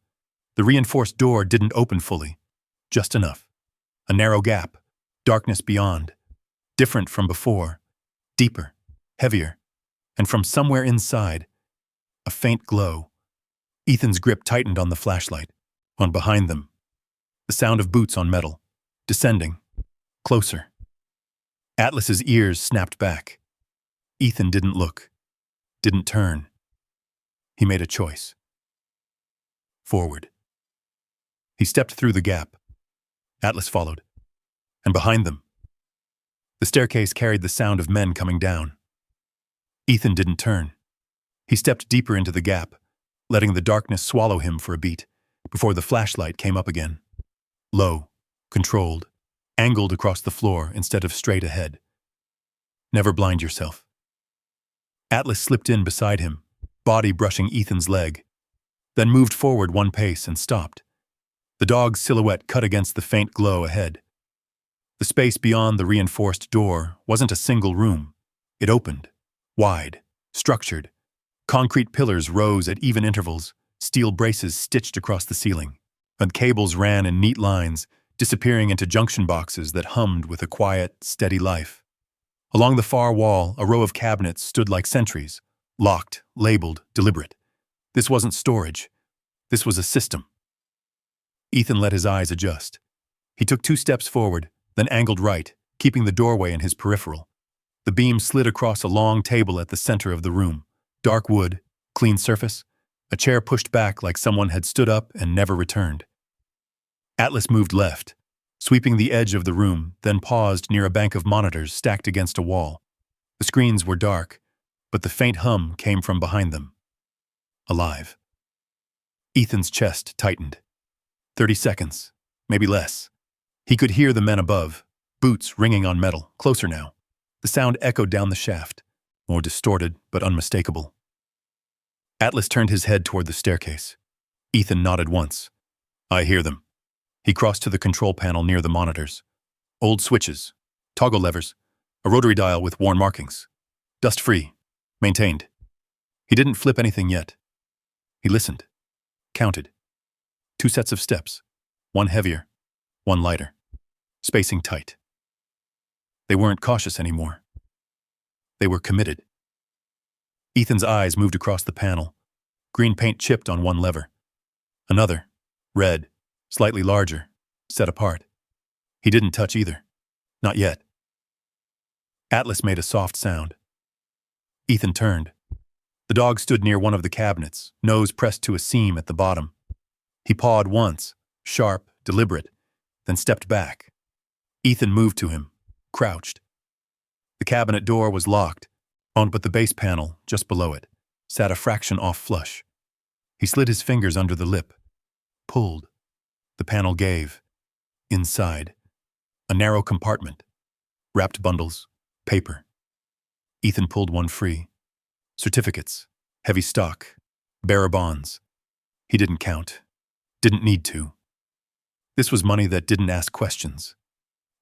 The reinforced door didn't open fully. Just enough. A narrow gap. Darkness beyond. Different from before. Deeper. Heavier. And from somewhere inside, a faint glow. Ethan's grip tightened on the flashlight. On behind them. The sound of boots on metal. Descending. Closer. Atlas's ears snapped back. Ethan didn't look. Didn't turn. He made a choice. Forward. He stepped through the gap. Atlas followed. And behind them, the staircase carried the sound of men coming down. Ethan didn't turn. He stepped deeper into the gap, letting the darkness swallow him for a beat, before the flashlight came up again. Low, controlled, angled across the floor instead of straight ahead. Never blind yourself. Atlas slipped in beside him, body brushing Ethan's leg, then moved forward one pace and stopped. The dog's silhouette cut against the faint glow ahead. The space beyond the reinforced door wasn't a single room. It opened, wide, structured. Concrete pillars rose at even intervals, steel braces stitched across the ceiling, and cables ran in neat lines, disappearing into junction boxes that hummed with a quiet, steady life. Along the far wall, a row of cabinets stood like sentries, locked, labeled, deliberate. This wasn't storage. This was a system. Ethan let his eyes adjust. He took 2 steps forward, then angled right, keeping the doorway in his peripheral. The beam slid across a long table at the center of the room. Dark wood, clean surface, a chair pushed back like someone had stood up and never returned. Atlas moved left, sweeping the edge of the room, then paused near a bank of monitors stacked against a wall. The screens were dark, but the faint hum came from behind them. Alive. Ethan's chest tightened. 30 seconds, maybe less. He could hear the men above, boots ringing on metal, closer now. The sound echoed down the shaft, more distorted but unmistakable. Atlas turned his head toward the staircase. Ethan nodded once. I hear them. He crossed to the control panel near the monitors. Old switches, toggle levers, a rotary dial with worn markings. Dust-free, maintained. He didn't flip anything yet. He listened, counted. 2 sets of steps, one heavier, one lighter, spacing tight. They weren't cautious anymore. They were committed. Ethan's eyes moved across the panel. Green paint chipped on one lever. Another, red, slightly larger, set apart. He didn't touch either. Not yet. Atlas made a soft sound. Ethan turned. The dog stood near one of the cabinets, nose pressed to a seam at the bottom. He pawed once, sharp, deliberate, then stepped back. Ethan moved to him, crouched. The cabinet door was locked, but the base panel, just below it, sat a fraction off flush. He slid his fingers under the lip, pulled. The panel gave. Inside, a narrow compartment, wrapped bundles, paper. Ethan pulled one free. Certificates, heavy stock, bearer bonds. He didn't count. Didn't need to. This was money that didn't ask questions.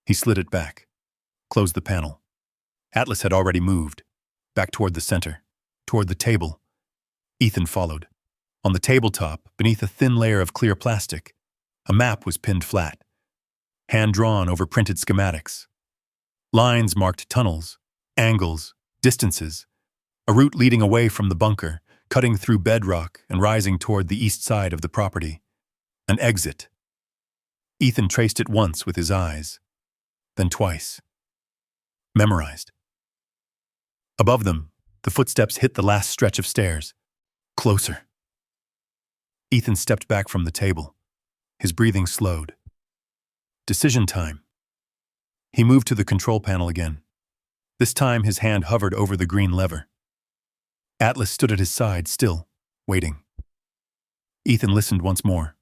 He slid it back, closed the panel. Atlas had already moved, back toward the center, toward the table. Ethan followed. On the tabletop, beneath a thin layer of clear plastic, a map was pinned flat, hand-drawn over printed schematics. Lines marked tunnels, angles, distances, a route leading away from the bunker, cutting through bedrock and rising toward the east side of the property. An exit. Ethan traced it once with his eyes, then twice. Memorized. Above them, the footsteps hit the last stretch of stairs. Closer. Ethan stepped back from the table. His breathing slowed. Decision time. He moved to the control panel again. This time his hand hovered over the green lever. Atlas stood at his side, still, waiting. Ethan listened once more.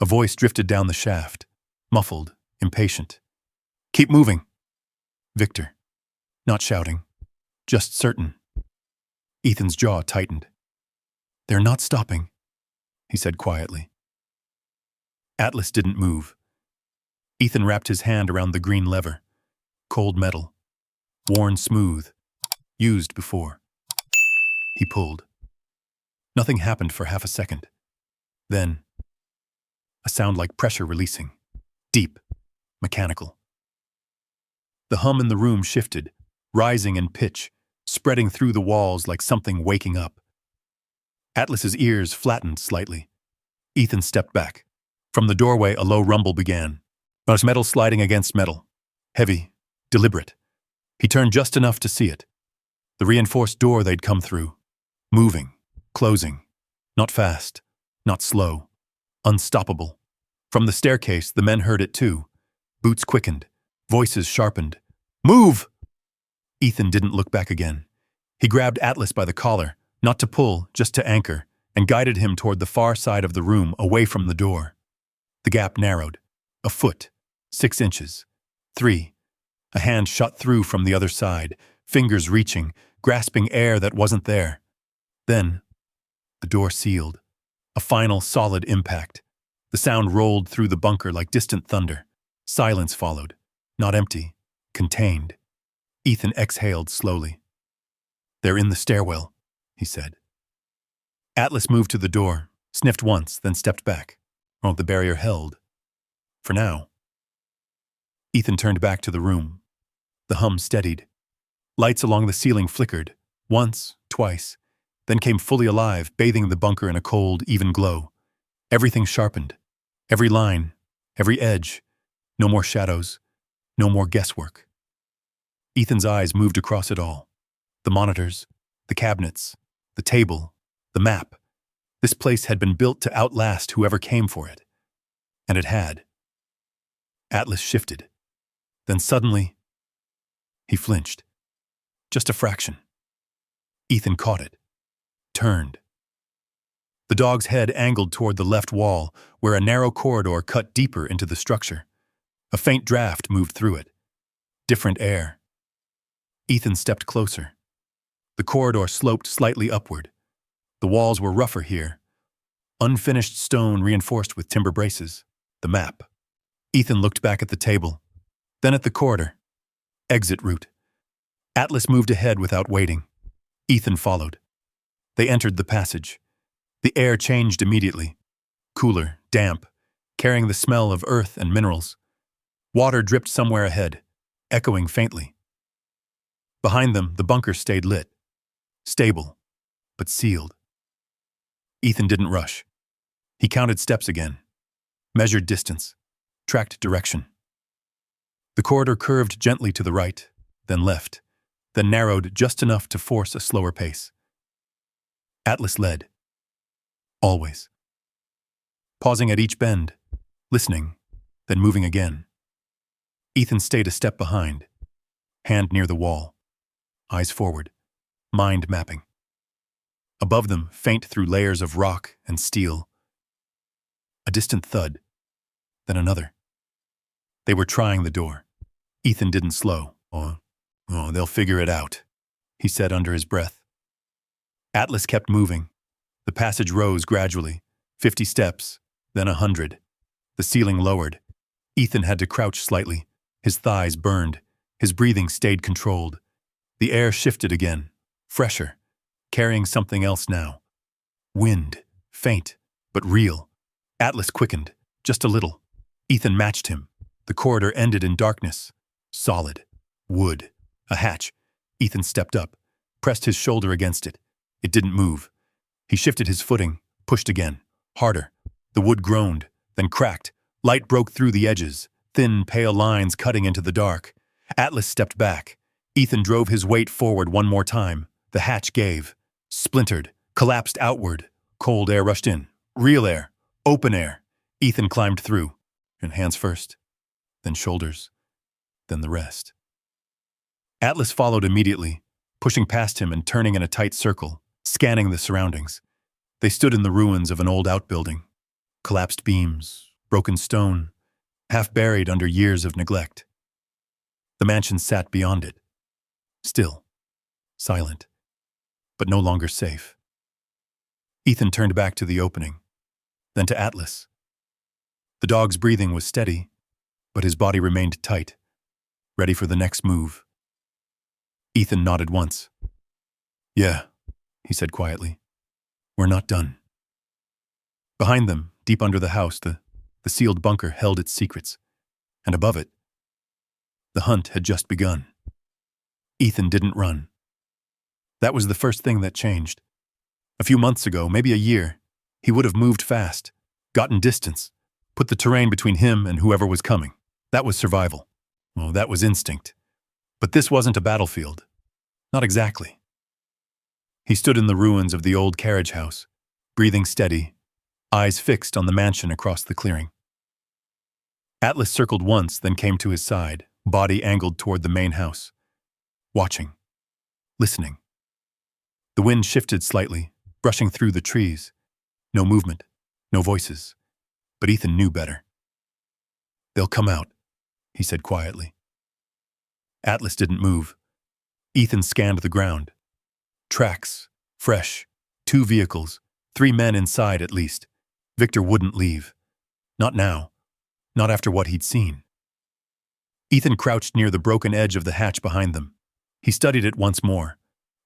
A voice drifted down the shaft, muffled, impatient. Keep moving. Victor. Not shouting, just certain. Ethan's jaw tightened. They're not stopping, he said quietly. Atlas didn't move. Ethan wrapped his hand around the green lever. Cold metal. Worn smooth. Used before. He pulled. Nothing happened for half a second. Then, a sound like pressure releasing. Deep. Mechanical. The hum in the room shifted, rising in pitch, spreading through the walls like something waking up. Atlas's ears flattened slightly. Ethan stepped back. From the doorway, a low rumble began. It was metal sliding against metal. Heavy, deliberate. He turned just enough to see it. The reinforced door they'd come through. Moving, closing. Not fast, not slow. Unstoppable. From the staircase, the men heard it too. Boots quickened. Voices sharpened. Move! Ethan didn't look back again. He grabbed Atlas by the collar, not to pull, just to anchor, and guided him toward the far side of the room, away from the door. The gap narrowed. A foot. 6 inches. 3. A hand shot through from the other side, fingers reaching, grasping air that wasn't there. Then, the door sealed. A final, solid impact. The sound rolled through the bunker like distant thunder. Silence followed. Not empty. Contained. Ethan exhaled slowly. "They're in the stairwell," he said. Atlas moved to the door, sniffed once, then stepped back. Oh, the barrier held. For now. Ethan turned back to the room. The hum steadied. Lights along the ceiling flickered, once, twice, then came fully alive, bathing the bunker in a cold, even glow. Everything sharpened. Every line, every edge. No more shadows. No more guesswork. Ethan's eyes moved across it all. The monitors, the cabinets, the table, the map. This place had been built to outlast whoever came for it. And it had. Atlas shifted. Then suddenly, he flinched. Just a fraction. Ethan caught it. Turned. The dog's head angled toward the left wall, where a narrow corridor cut deeper into the structure. A faint draft moved through it. Different air. Ethan stepped closer. The corridor sloped slightly upward. The walls were rougher here. Unfinished stone reinforced with timber braces. The map. Ethan looked back at the table, then at the corridor. Exit route. Atlas moved ahead without waiting. Ethan followed. They entered the passage. The air changed immediately. Cooler, damp, carrying the smell of earth and minerals. Water dripped somewhere ahead, echoing faintly. Behind them, the bunker stayed lit. Stable, but sealed. Ethan didn't rush. He counted steps again. Measured distance. Tracked direction. The corridor curved gently to the right, then left, then narrowed just enough to force a slower pace. Atlas led. Always. Pausing at each bend, listening, then moving again. Ethan stayed a step behind, hand near the wall, eyes forward, mind mapping. Above them, faint through layers of rock and steel. A distant thud, then another. They were trying the door. Ethan didn't slow. Oh, they'll figure it out, he said under his breath. Atlas kept moving. The passage rose gradually, 50 steps, then 100. The ceiling lowered. Ethan had to crouch slightly. His thighs burned. His breathing stayed controlled. The air shifted again, fresher, carrying something else now. Wind, faint, but real. Atlas quickened, just a little. Ethan matched him. The corridor ended in darkness. Solid. Wood. A hatch. Ethan stepped up, pressed his shoulder against it. It didn't move. He shifted his footing, pushed again. Harder. The wood groaned, then cracked. Light broke through the edges, thin, pale lines cutting into the dark. Atlas stepped back. Ethan drove his weight forward one more time. The hatch gave. Splintered. Collapsed outward. Cold air rushed in. Real air. Open air. Ethan climbed through. And hands first. Then shoulders. Then the rest. Atlas followed immediately, pushing past him and turning in a tight circle, scanning the surroundings. They stood in the ruins of an old outbuilding. Collapsed beams, broken stone, half buried under years of neglect. The mansion sat beyond it. Still. Silent. But no longer safe. Ethan turned back to the opening, then to Atlas. The dog's breathing was steady, but his body remained tight, ready for the next move. Ethan nodded once. "Yeah," he said quietly. "We're not done." Behind them, deep under the house, the sealed bunker held its secrets, and above it, the hunt had just begun. Ethan didn't run. That was the first thing that changed. A few months ago, maybe a year, he would have moved fast, gotten distance, put the terrain between him and whoever was coming. That was survival. Oh, that was instinct. But this wasn't a battlefield. Not exactly. He stood in the ruins of the old carriage house, breathing steady, eyes fixed on the mansion across the clearing. Atlas circled once, then came to his side, body angled toward the main house, watching, listening. The wind shifted slightly, brushing through the trees. No movement, no voices, but Ethan knew better. "They'll come out," he said quietly. Atlas didn't move. Ethan scanned the ground. Tracks, fresh, 2 vehicles, 3 men inside at least. Victor wouldn't leave. Not now. Not after what he'd seen. Ethan crouched near the broken edge of the hatch behind them. He studied it once more.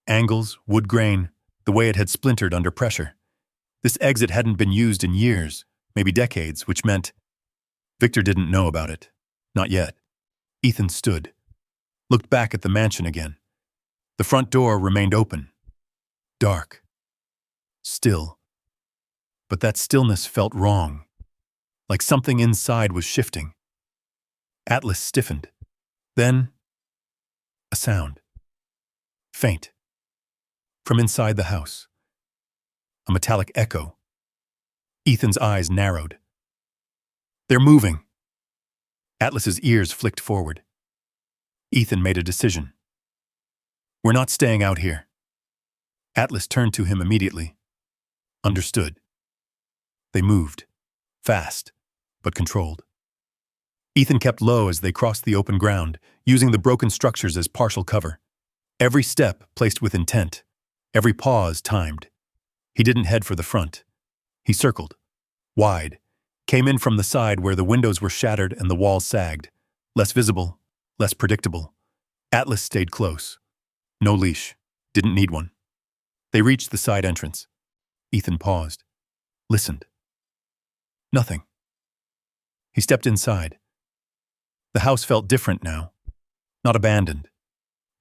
Angles, wood grain, the way it had splintered under pressure. This exit hadn't been used in years, maybe decades, which meant Victor didn't know about it. Not yet. Ethan stood, looked back at the mansion again. The front door remained open. Dark. Still. But that stillness felt wrong. Like something inside was shifting. Atlas stiffened. Then, a sound. Faint. From inside the house. A metallic echo. Ethan's eyes narrowed. "They're moving." Atlas's ears flicked forward. Ethan made a decision. "We're not staying out here." Atlas turned to him immediately. Understood. They moved. Fast, but controlled. Ethan kept low as they crossed the open ground, using the broken structures as partial cover. Every step placed with intent. Every pause timed. He didn't head for the front. He circled. Wide. Came in from the side where the windows were shattered and the walls sagged. Less visible, less predictable. Atlas stayed close. No leash. Didn't need one. They reached the side entrance. Ethan paused. Listened. Nothing. He stepped inside. The house felt different now. Not abandoned.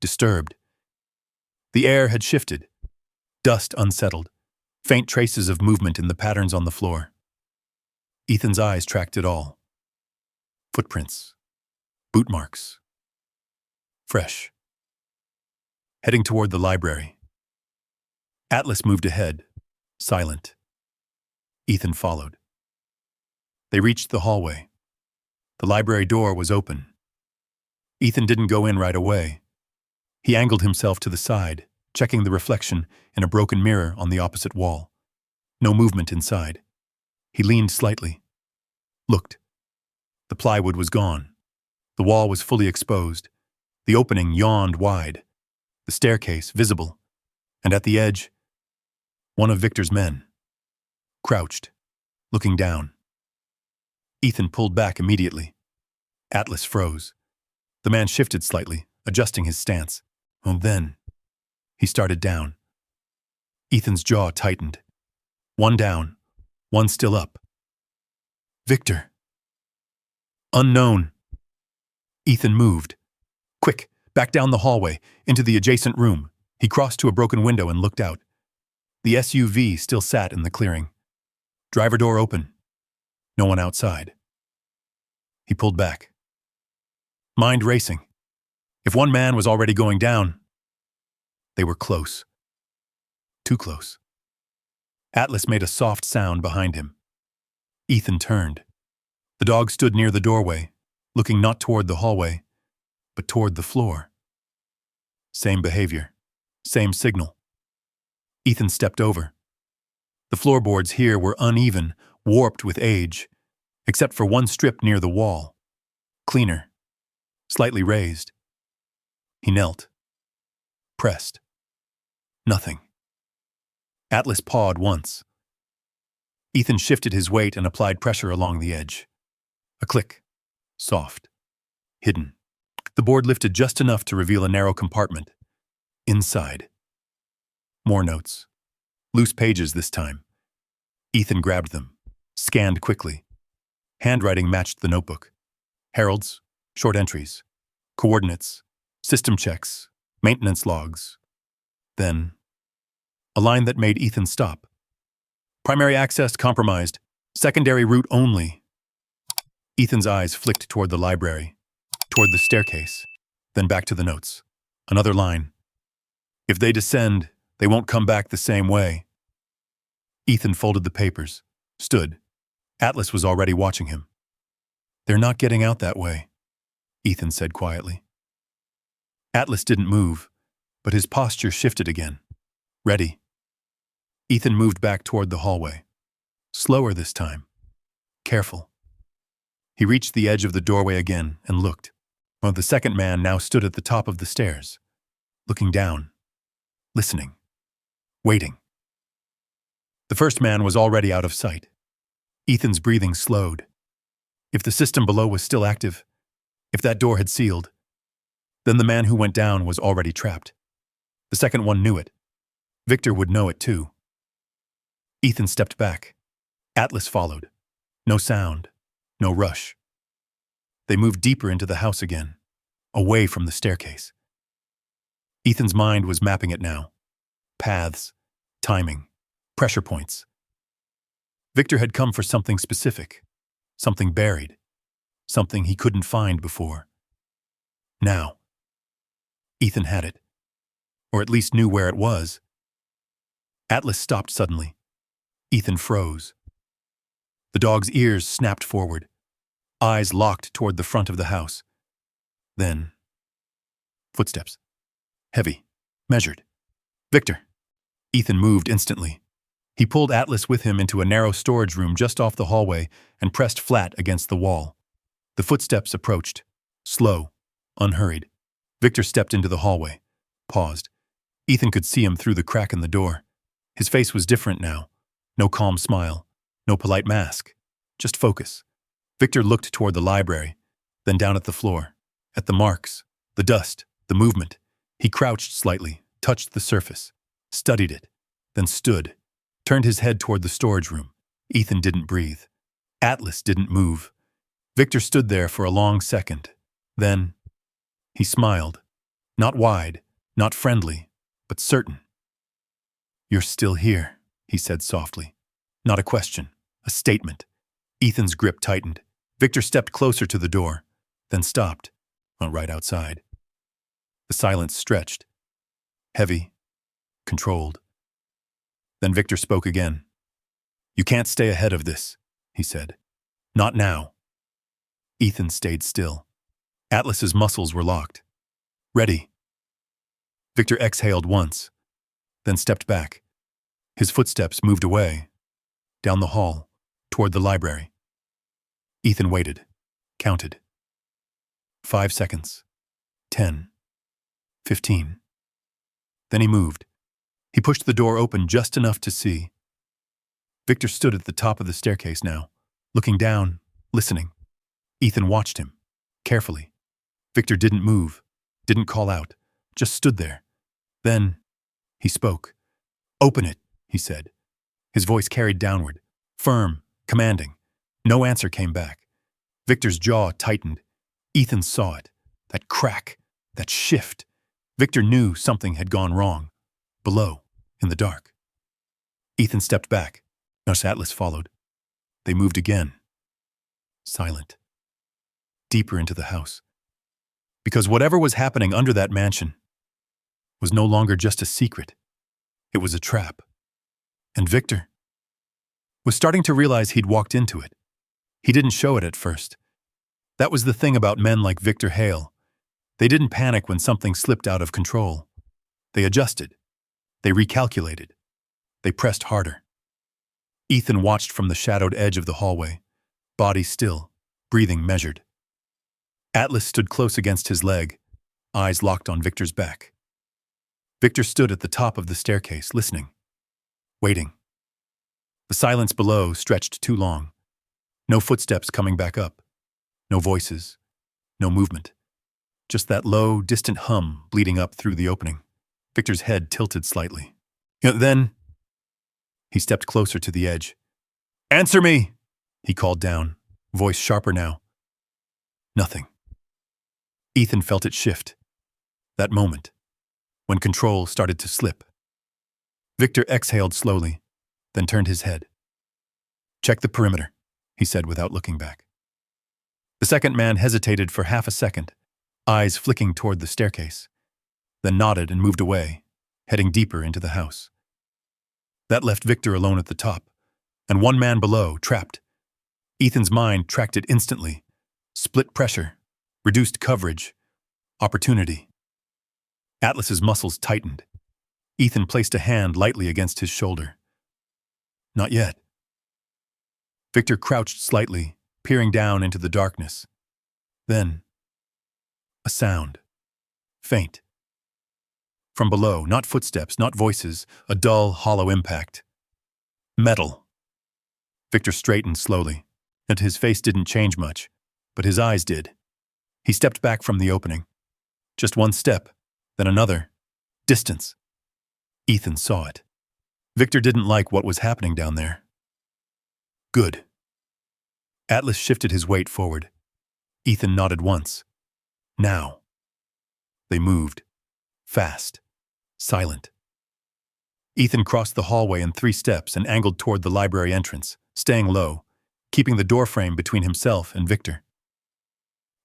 Disturbed. The air had shifted. Dust unsettled. Faint traces of movement in the patterns on the floor. Ethan's eyes tracked it all. Footprints. Boot marks. Fresh. Heading toward the library. Atlas moved ahead, silent. Ethan followed. They reached the hallway. The library door was open. Ethan didn't go in right away. He angled himself to the side, checking the reflection in a broken mirror on the opposite wall. No movement inside. He leaned slightly. Looked. The plywood was gone. The wall was fully exposed. The opening yawned wide. The staircase visible. And at the edge, one of Victor's men. Crouched, looking down. Ethan pulled back immediately. Atlas froze. The man shifted slightly, adjusting his stance. And then, he started down. Ethan's jaw tightened. One down, one still up. Victor. Unknown. Ethan moved. Quick, back down the hallway, into the adjacent room. He crossed to a broken window and looked out. The SUV still sat in the clearing. Driver door open. No one outside. He pulled back. Mind racing. If one man was already going down, they were close. Too close. Atlas made a soft sound behind him. Ethan turned. The dog stood near the doorway, looking not toward the hallway, but toward the floor. Same behavior. Same signal. Ethan stepped over. The floorboards here were uneven, warped with age, except for one strip near the wall. Cleaner. Slightly raised. He knelt. Pressed. Nothing. Atlas pawed once. Ethan shifted his weight and applied pressure along the edge. A click. soft, hidden. The board lifted just enough to reveal a narrow compartment. Inside. More notes. Loose pages this time. Ethan grabbed them, scanned quickly. Handwriting matched the notebook. Heralds, short entries, coordinates, system checks, maintenance logs. Then, a line that made Ethan stop. Primary access compromised. Secondary route only. Ethan's eyes flicked toward the library, toward the staircase, then back to the notes. Another line. If they descend, they won't come back the same way. Ethan folded the papers, stood. Atlas was already watching him. They're not getting out that way, Ethan said quietly. Atlas didn't move, but his posture shifted again. Ready. Ethan moved back toward the hallway. Slower this time. Careful. He reached the edge of the doorway again and looked. Well, the second man now stood at the top of the stairs, looking down, listening, waiting. The first man was already out of sight. Ethan's breathing slowed. If the system below was still active, if that door had sealed, then the man who went down was already trapped. The second one knew it. Victor would know it too. Ethan stepped back. Atlas followed. No sound, no rush. They moved deeper into the house again, away from the staircase. Ethan's mind was mapping it now. Paths, timing, pressure points. Victor had come for something specific, something buried, something he couldn't find before. Now, Ethan had it, or at least knew where it was. Atlas stopped suddenly. Ethan froze. The dog's ears snapped forward, eyes locked toward the front of the house. Then, footsteps. Heavy, measured. Victor. Ethan moved instantly. He pulled Atlas with him into a narrow storage room just off the hallway and pressed flat against the wall. The footsteps approached, slow, unhurried. Victor stepped into the hallway, paused. Ethan could see him through the crack in the door. His face was different now. No calm smile, no polite mask, just focus. Victor looked toward the library, then down at the floor, at the marks, the dust, the movement. He crouched slightly, touched the surface, studied it, then stood, turned his head toward the storage room. Ethan didn't breathe. Atlas didn't move. Victor stood there for a long second. Then, he smiled. Not wide, not friendly, but certain. "You're still here," he said softly. Not a question, a statement. Ethan's grip tightened. Victor stepped closer to the door, then stopped, right outside. The silence stretched. Heavy, controlled. Then Victor spoke again. "You can't stay ahead of this," he said. "Not now." Ethan stayed still. Atlas's muscles were locked. "Ready." Victor exhaled once, then stepped back. His footsteps moved away, down the hall, toward the library. Ethan waited, counted. 5 seconds. 10. 15. Then he moved. He pushed the door open just enough to see. Victor stood at the top of the staircase now, looking down, listening. Ethan watched him, carefully. Victor didn't move, didn't call out, just stood there. Then, he spoke. "Open it," he said. His voice carried downward, firm, commanding. No answer came back. Victor's jaw tightened. Ethan saw it, that crack, that shift. Victor knew something had gone wrong. Below, in the dark. Ethan stepped back. Nurse Atlas followed. They moved again. Silent. Deeper into the house. Because whatever was happening under that mansion was no longer just a secret. It was a trap. And Victor was starting to realize he'd walked into it. He didn't show it at first. That was the thing about men like Victor Hale. They didn't panic when something slipped out of control. They adjusted. They recalculated. They pressed harder. Ethan watched from the shadowed edge of the hallway, body still, breathing measured. Atlas stood close against his leg, eyes locked on Victor's back. Victor stood at the top of the staircase, listening, waiting. The silence below stretched too long. No footsteps coming back up. No voices, no movement. Just that low, distant hum bleeding up through the opening. Victor's head tilted slightly. Then, he stepped closer to the edge. "Answer me!" he called down, voice sharper now. Nothing. Ethan felt it shift. That moment, when control started to slip. Victor exhaled slowly, then turned his head. "Check the perimeter," he said without looking back. The second man hesitated for half a second, eyes flicking toward the staircase, then nodded and moved away, heading deeper into the house. That left Victor alone at the top, and one man below, trapped. Ethan's mind tracked it instantly. Split pressure, reduced coverage, opportunity. Atlas's muscles tightened. Ethan placed a hand lightly against his shoulder. Not yet. Victor crouched slightly, peering down into the darkness. Then, a sound. Faint. From below, not footsteps, not voices, a dull, hollow impact. Metal. Victor straightened slowly, and his face didn't change much, but his eyes did. He stepped back from the opening. Just one step, then another. Distance. Ethan saw it. Victor didn't like what was happening down there. Good. Atlas shifted his weight forward. Ethan nodded once. Now. They moved. Fast. Silent. Ethan crossed the hallway in 3 steps and angled toward the library entrance, staying low, keeping the doorframe between himself and Victor.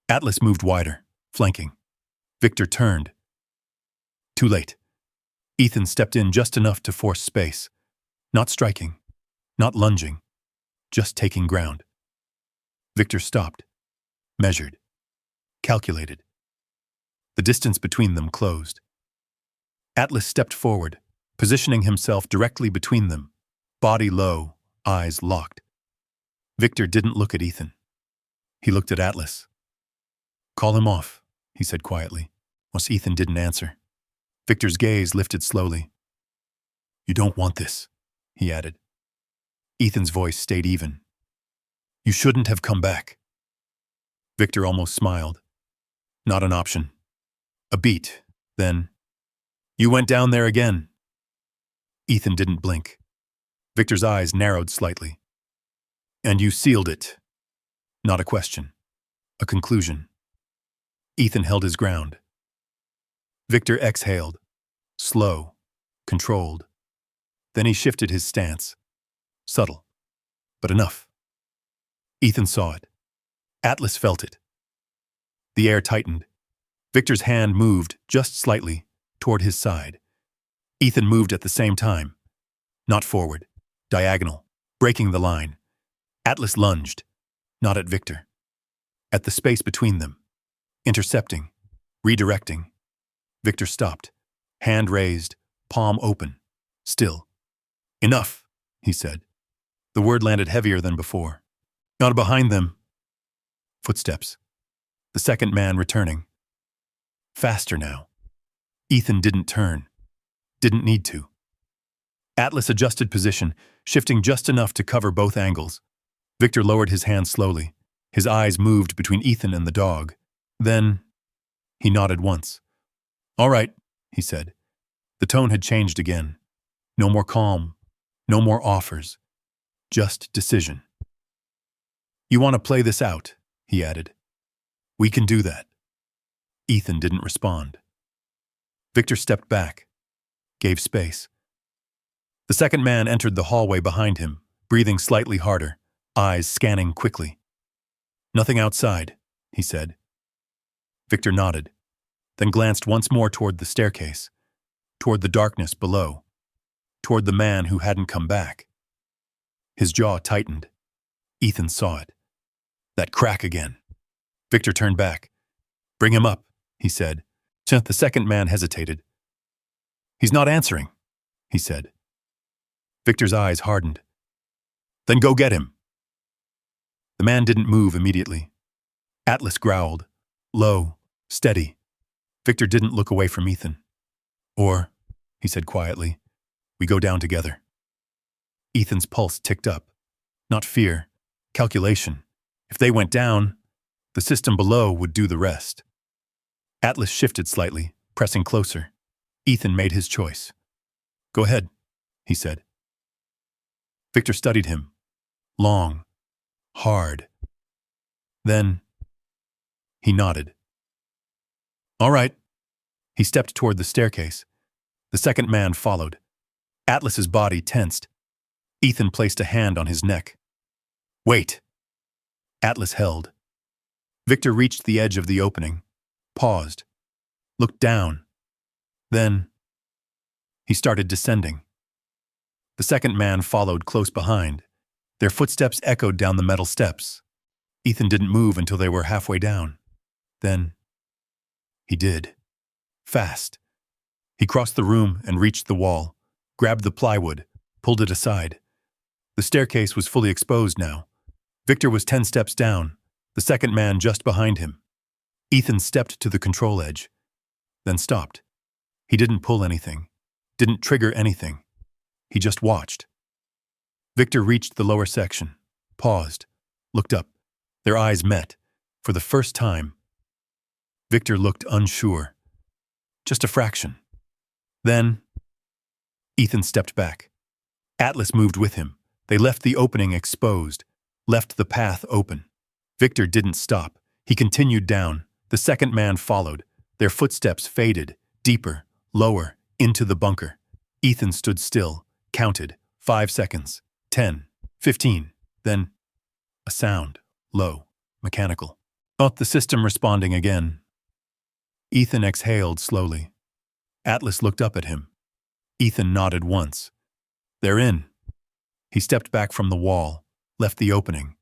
Atlas moved wider, flanking. Victor turned. Too late. Ethan stepped in just enough to force space. Not striking, not lunging, just taking ground. Victor stopped, measured, calculated. The distance between them closed. Atlas stepped forward, positioning himself directly between them, body low, eyes locked. Victor didn't look at Ethan. He looked at Atlas. "Call him off," he said quietly, once Ethan didn't answer. Victor's gaze lifted slowly. "You don't want this," he added. Ethan's voice stayed even. "You shouldn't have come back." Victor almost smiled. Not an option. A beat, then, "You went down there again." Ethan didn't blink. Victor's eyes narrowed slightly. "And you sealed it." Not a question. A conclusion. Ethan held his ground. Victor exhaled. Slow. Controlled. Then he shifted his stance. Subtle. But enough. Ethan saw it. Atlas felt it. The air tightened. Victor's hand moved, just slightly, toward his side. Ethan moved at the same time. Not forward. Diagonal. Breaking the line. Atlas lunged. Not at Victor. At the space between them. Intercepting. Redirecting. Victor stopped. Hand raised. Palm open. Still. "Enough," he said. The word landed heavier than before. Not behind them. Footsteps. The second man returning. Faster now. Ethan didn't turn. Didn't need to. Atlas adjusted position, shifting just enough to cover both angles. Victor lowered his hand slowly. His eyes moved between Ethan and the dog. Then, he nodded once. "All right," he said. The tone had changed again. No more calm. No more offers. Just decision. "You want to play this out," he added. "We can do that." Ethan didn't respond. Victor stepped back, gave space. The second man entered the hallway behind him, breathing slightly harder, eyes scanning quickly. "Nothing outside," he said. Victor nodded, then glanced once more toward the staircase, toward the darkness below, toward the man who hadn't come back. His jaw tightened. Ethan saw it. That crack again. Victor turned back. "Bring him up," he said. The second man hesitated. "He's not answering," he said. Victor's eyes hardened. "Then go get him." The man didn't move immediately. Atlas growled. Low, steady. Victor didn't look away from Ethan. "Or," he said quietly, "we go down together." Ethan's pulse ticked up. Not fear, calculation. If they went down, The system below would do the rest. Atlas shifted slightly, pressing closer. Ethan made his choice. "Go ahead," he said. Victor studied him. Long. Hard. Then he nodded. "All right." He stepped toward the staircase. The second man followed. Atlas's body tensed. Ethan placed a hand on his neck. "Wait." Atlas held. Victor reached the edge of the opening, paused, looked down. Then he started descending. The second man followed close behind. Their footsteps echoed down the metal steps. Ethan didn't move until they were halfway down. Then he did. Fast. He crossed the room and reached the wall, grabbed the plywood, pulled it aside. The staircase was fully exposed now. Victor was 10 steps down, the second man just behind him. Ethan stepped to the control edge, then stopped. He didn't pull anything, didn't trigger anything. He just watched. Victor reached the lower section, paused, looked up. Their eyes met. For the first time, Victor looked unsure. Just a fraction. Then Ethan stepped back. Atlas moved with him. They left the opening exposed, left the path open. Victor didn't stop. He continued down. The second man followed. Their footsteps faded, deeper, lower, into the bunker. Ethan stood still, counted. 5 seconds. 10. 15. Then a sound, low, mechanical. Felt the system responding again. Ethan exhaled slowly. Atlas looked up at him. Ethan nodded once. "They're in." He stepped back from the wall, left the opening.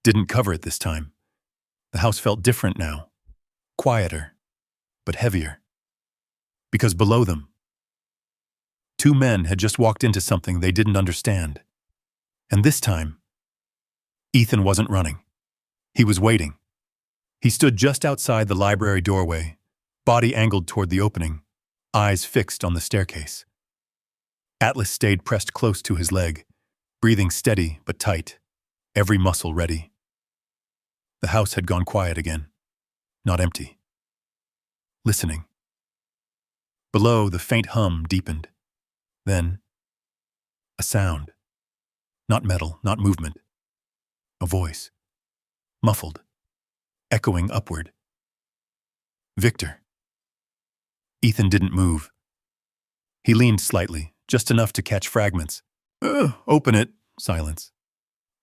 Didn't cover it this time. The house felt different now. Quieter, but heavier. Because below them, 2 men had just walked into something they didn't understand. And this time, Ethan wasn't running. He was waiting. He stood just outside the library doorway, body angled toward the opening, eyes fixed on the staircase. Atlas stayed pressed close to his leg, breathing steady but tight, every muscle ready. The house had gone quiet again, not empty. Listening. Below, the faint hum deepened. Then, a sound. Not metal, not movement. A voice. Muffled. Echoing upward. "Victor." Ethan didn't move. He leaned slightly, just enough to catch fragments. "Open it." Silence.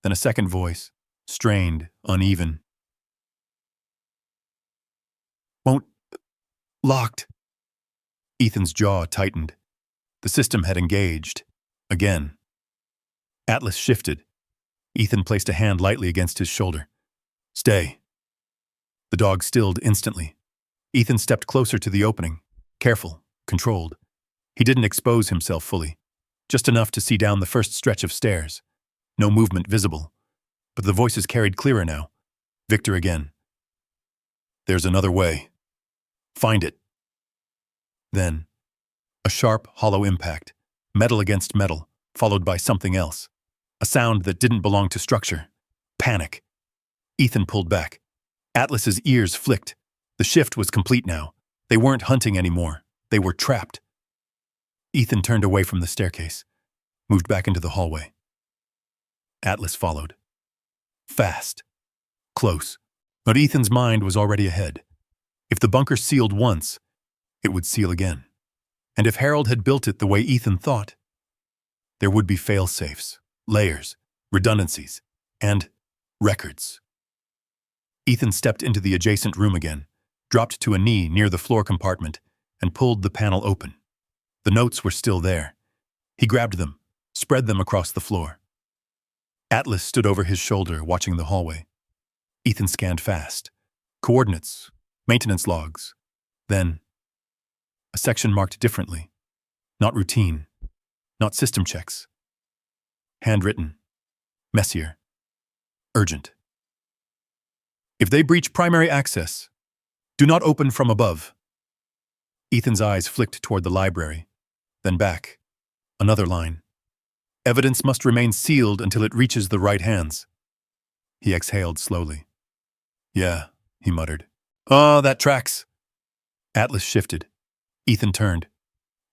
Then a second voice, strained, uneven. "Won't. Locked." Ethan's jaw tightened. The system had engaged. Again. Atlas shifted. Ethan placed a hand lightly against his shoulder. "Stay." The dog stilled instantly. Ethan stepped closer to the opening, careful, controlled. He didn't expose himself fully, just enough to see down the first stretch of stairs. No movement visible, but the voices carried clearer now. Victor again. "There's another way. Find it." Then, a sharp, hollow impact, metal against metal, followed by something else. A sound that didn't belong to structure. Panic. Ethan pulled back. Atlas's ears flicked. The shift was complete now. They weren't hunting anymore. They were trapped. Ethan turned away from the staircase, moved back into the hallway. Atlas followed. Fast. Close. But Ethan's mind was already ahead. If the bunker sealed once, it would seal again. And if Harold had built it the way Ethan thought, there would be fail-safes, layers, redundancies, and records. Ethan stepped into the adjacent room again, dropped to a knee near the floor compartment, and pulled the panel open. The notes were still there. He grabbed them, spread them across the floor. Atlas stood over his shoulder, watching the hallway. Ethan scanned fast. Coordinates, maintenance logs. Then, a section marked differently. Not routine. Not system checks. Handwritten. Messier. Urgent. If they breach primary access, do not open from above. Ethan's eyes flicked toward the library, then back. Another line. Evidence must remain sealed until it reaches the right hands. He exhaled slowly. Yeah, he muttered. "Oh, that tracks." Atlas shifted. Ethan turned.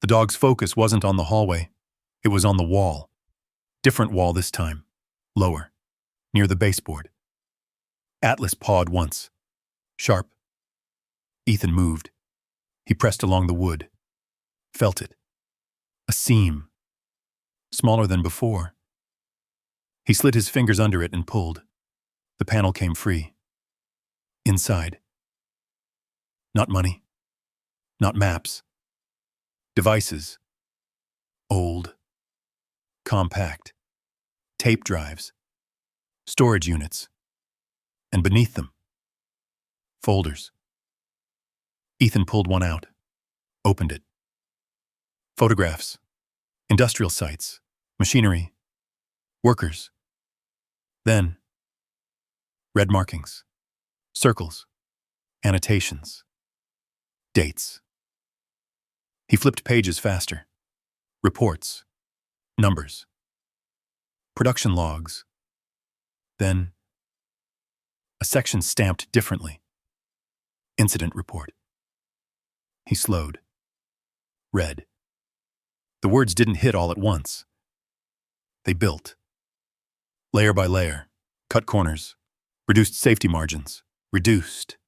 The dog's focus wasn't on the hallway. It was on the wall. Different wall this time. Lower. Near the baseboard. Atlas pawed once. Sharp. Ethan moved. He pressed along the wood. Felt it. A seam. Smaller than before. He slid his fingers under it and pulled. The panel came free. Inside. Not money. Not maps. Devices. Old. Compact. Tape drives. Storage units. And beneath them, folders. Ethan pulled one out. Opened it. Photographs. Industrial sites. Machinery. Workers. Then, red markings. Circles. Annotations. Dates. He flipped pages faster. Reports. Numbers. Production logs. Then, a section stamped differently. Incident report. He slowed. Read. The words didn't hit all at once. They built. Layer by layer. Cut corners. Reduced safety margins. Reduced.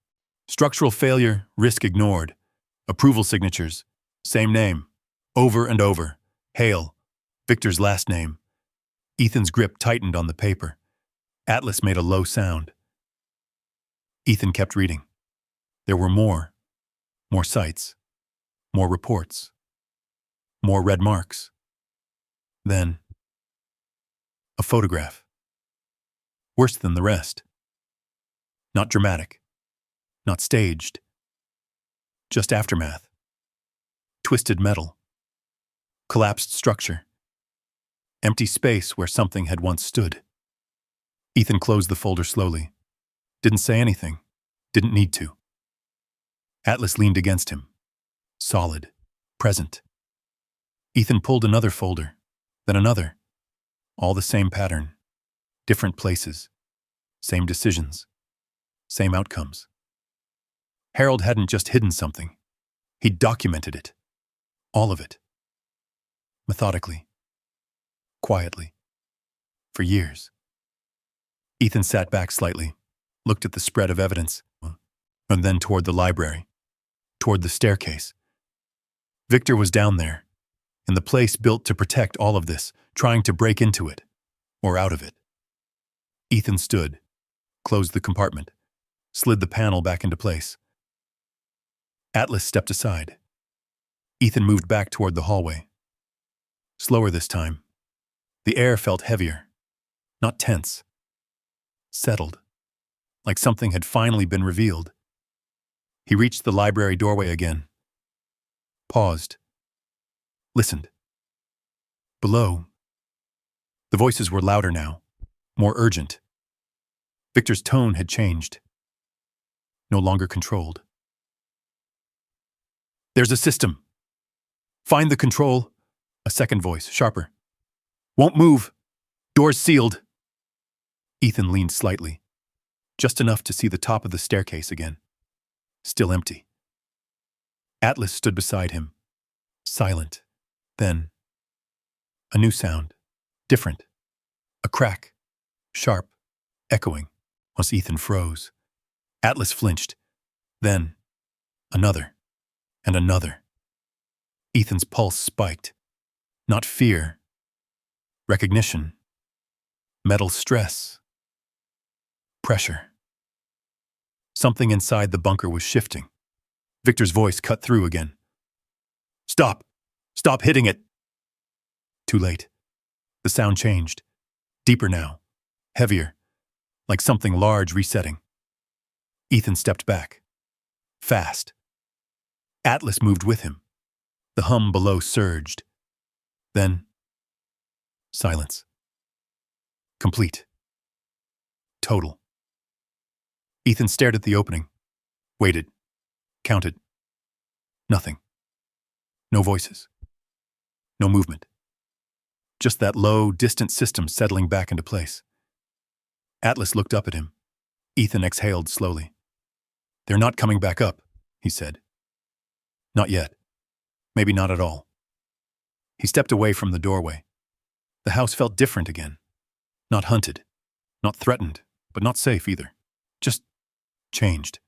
Structural failure, risk ignored. Approval signatures. Same name. Over and over. Hale. Victor's last name. Ethan's grip tightened on the paper. Atlas made a low sound. Ethan kept reading. There were more. More sites. More reports. More red marks. Then, a photograph. Worse than the rest. Not dramatic. Not staged. Just aftermath. Twisted metal. Collapsed structure. Empty space where something had once stood. Ethan closed the folder slowly. Didn't say anything. Didn't need to. Atlas leaned against him. Solid. Present. Ethan pulled another folder. Then another. All the same pattern. Different places. Same decisions. Same outcomes. Harold hadn't just hidden something. He'd documented it. All of it. Methodically. Quietly. For years. Ethan sat back slightly, looked at the spread of evidence, and then toward the library, toward the staircase. Victor was down there, in the place built to protect all of this, trying to break into it, or out of it. Ethan stood, closed the compartment, slid the panel back into place. Atlas stepped aside. Ethan moved back toward the hallway. Slower this time. The air felt heavier, not tense. Settled, like something had finally been revealed. He reached the library doorway again. Paused. Listened. Below, the voices were louder now, more urgent. Victor's tone had changed. No longer controlled. "There's a system. Find the control." A second voice, sharper. "Won't move. Door's sealed." Ethan leaned slightly, just enough to see the top of the staircase again. Still empty. Atlas stood beside him, silent. Then, a new sound, different. A crack, sharp, echoing, once Ethan froze. Atlas flinched. Then, another, and another. Ethan's pulse spiked. Not fear. Recognition. Metal stress. Pressure. Something inside the bunker was shifting. Victor's voice cut through again. "Stop! Stop hitting it!" Too late. The sound changed. Deeper now. Heavier. Like something large resetting. Ethan stepped back. Fast. Atlas moved with him. The hum below surged. Then, silence. Complete. Total. Ethan stared at the opening. Waited. Counted. Nothing. No voices. No movement. Just that low, distant system settling back into place. Atlas looked up at him. Ethan exhaled slowly. "They're not coming back up," he said. "Not yet. Maybe not at all." He stepped away from the doorway. The house felt different again. Not hunted, not threatened, but not safe either. Just changed.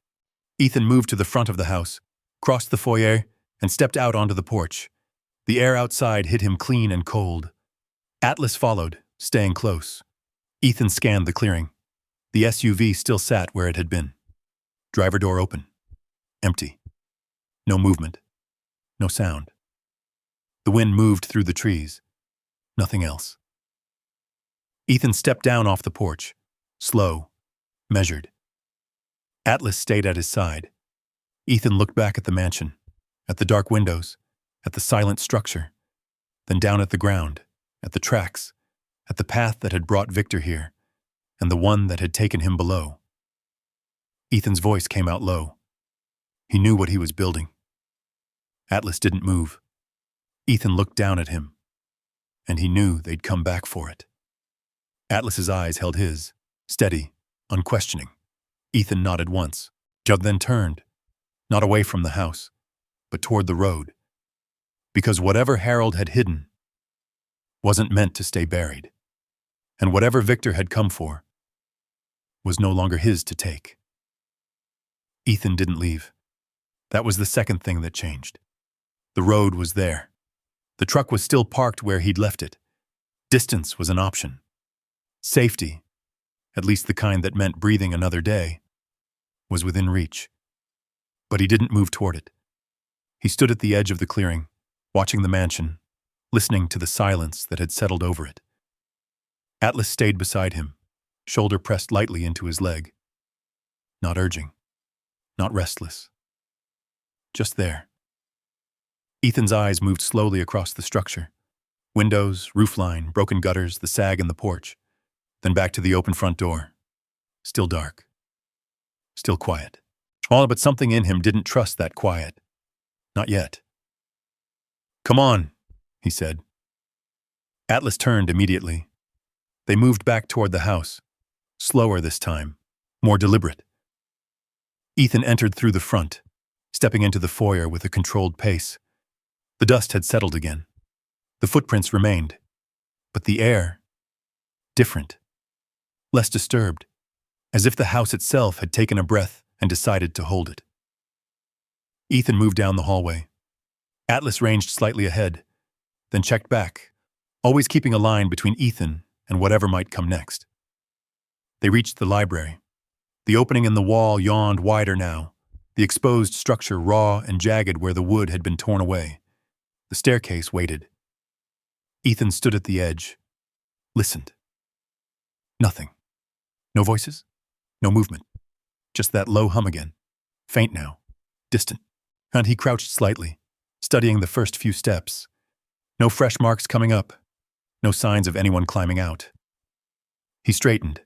Ethan moved to the front of the house, crossed the foyer, and stepped out onto the porch. The air outside hit him clean and cold. Atlas followed, staying close. Ethan scanned the clearing. The SUV still sat where it had been. Driver door open. Empty. No movement. No sound. The wind moved through the trees. Nothing else. Ethan stepped down off the porch. Slow. Measured. Atlas stayed at his side. Ethan looked back at the mansion, at the dark windows, at the silent structure, then down at the ground, at the tracks, at the path that had brought Victor here, and the one that had taken him below. Ethan's voice came out low. He knew what he was building. Atlas didn't move. Ethan looked down at him, and he knew they'd come back for it. Atlas's eyes held his, steady, unquestioning. Ethan nodded once, Judd then turned, not away from the house, but toward the road, because whatever Harold had hidden wasn't meant to stay buried, and whatever Victor had come for was no longer his to take. Ethan didn't leave. That was the second thing that changed. The road was there. The truck was still parked where he'd left it. Distance was an option. Safety, at least the kind that meant breathing another day, was within reach. But he didn't move toward it. He stood at the edge of the clearing, watching the mansion, listening to the silence that had settled over it. Atlas stayed beside him, shoulder pressed lightly into his leg. Not urging, not restless. Just there. Ethan's eyes moved slowly across the structure. Windows, roofline, broken gutters, the sag in the porch. Then back to the open front door. Still dark. Still quiet. All but something in him didn't trust that quiet. Not yet. "Come on," he said. Atlas turned immediately. They moved back toward the house. Slower this time. More deliberate. Ethan entered through the front, stepping into the foyer with a controlled pace. The dust had settled again. The footprints remained. But the air, different. Less disturbed. As if the house itself had taken a breath and decided to hold it. Ethan moved down the hallway. Atlas ranged slightly ahead, then checked back, always keeping a line between Ethan and whatever might come next. They reached the library. The opening in the wall yawned wider now, the exposed structure raw and jagged where the wood had been torn away. The staircase waited. Ethan stood at the edge, listened. Nothing. No voices, no movement. Just that low hum again, faint now, distant. And he crouched slightly, studying the first few steps. No fresh marks coming up, no signs of anyone climbing out. He straightened.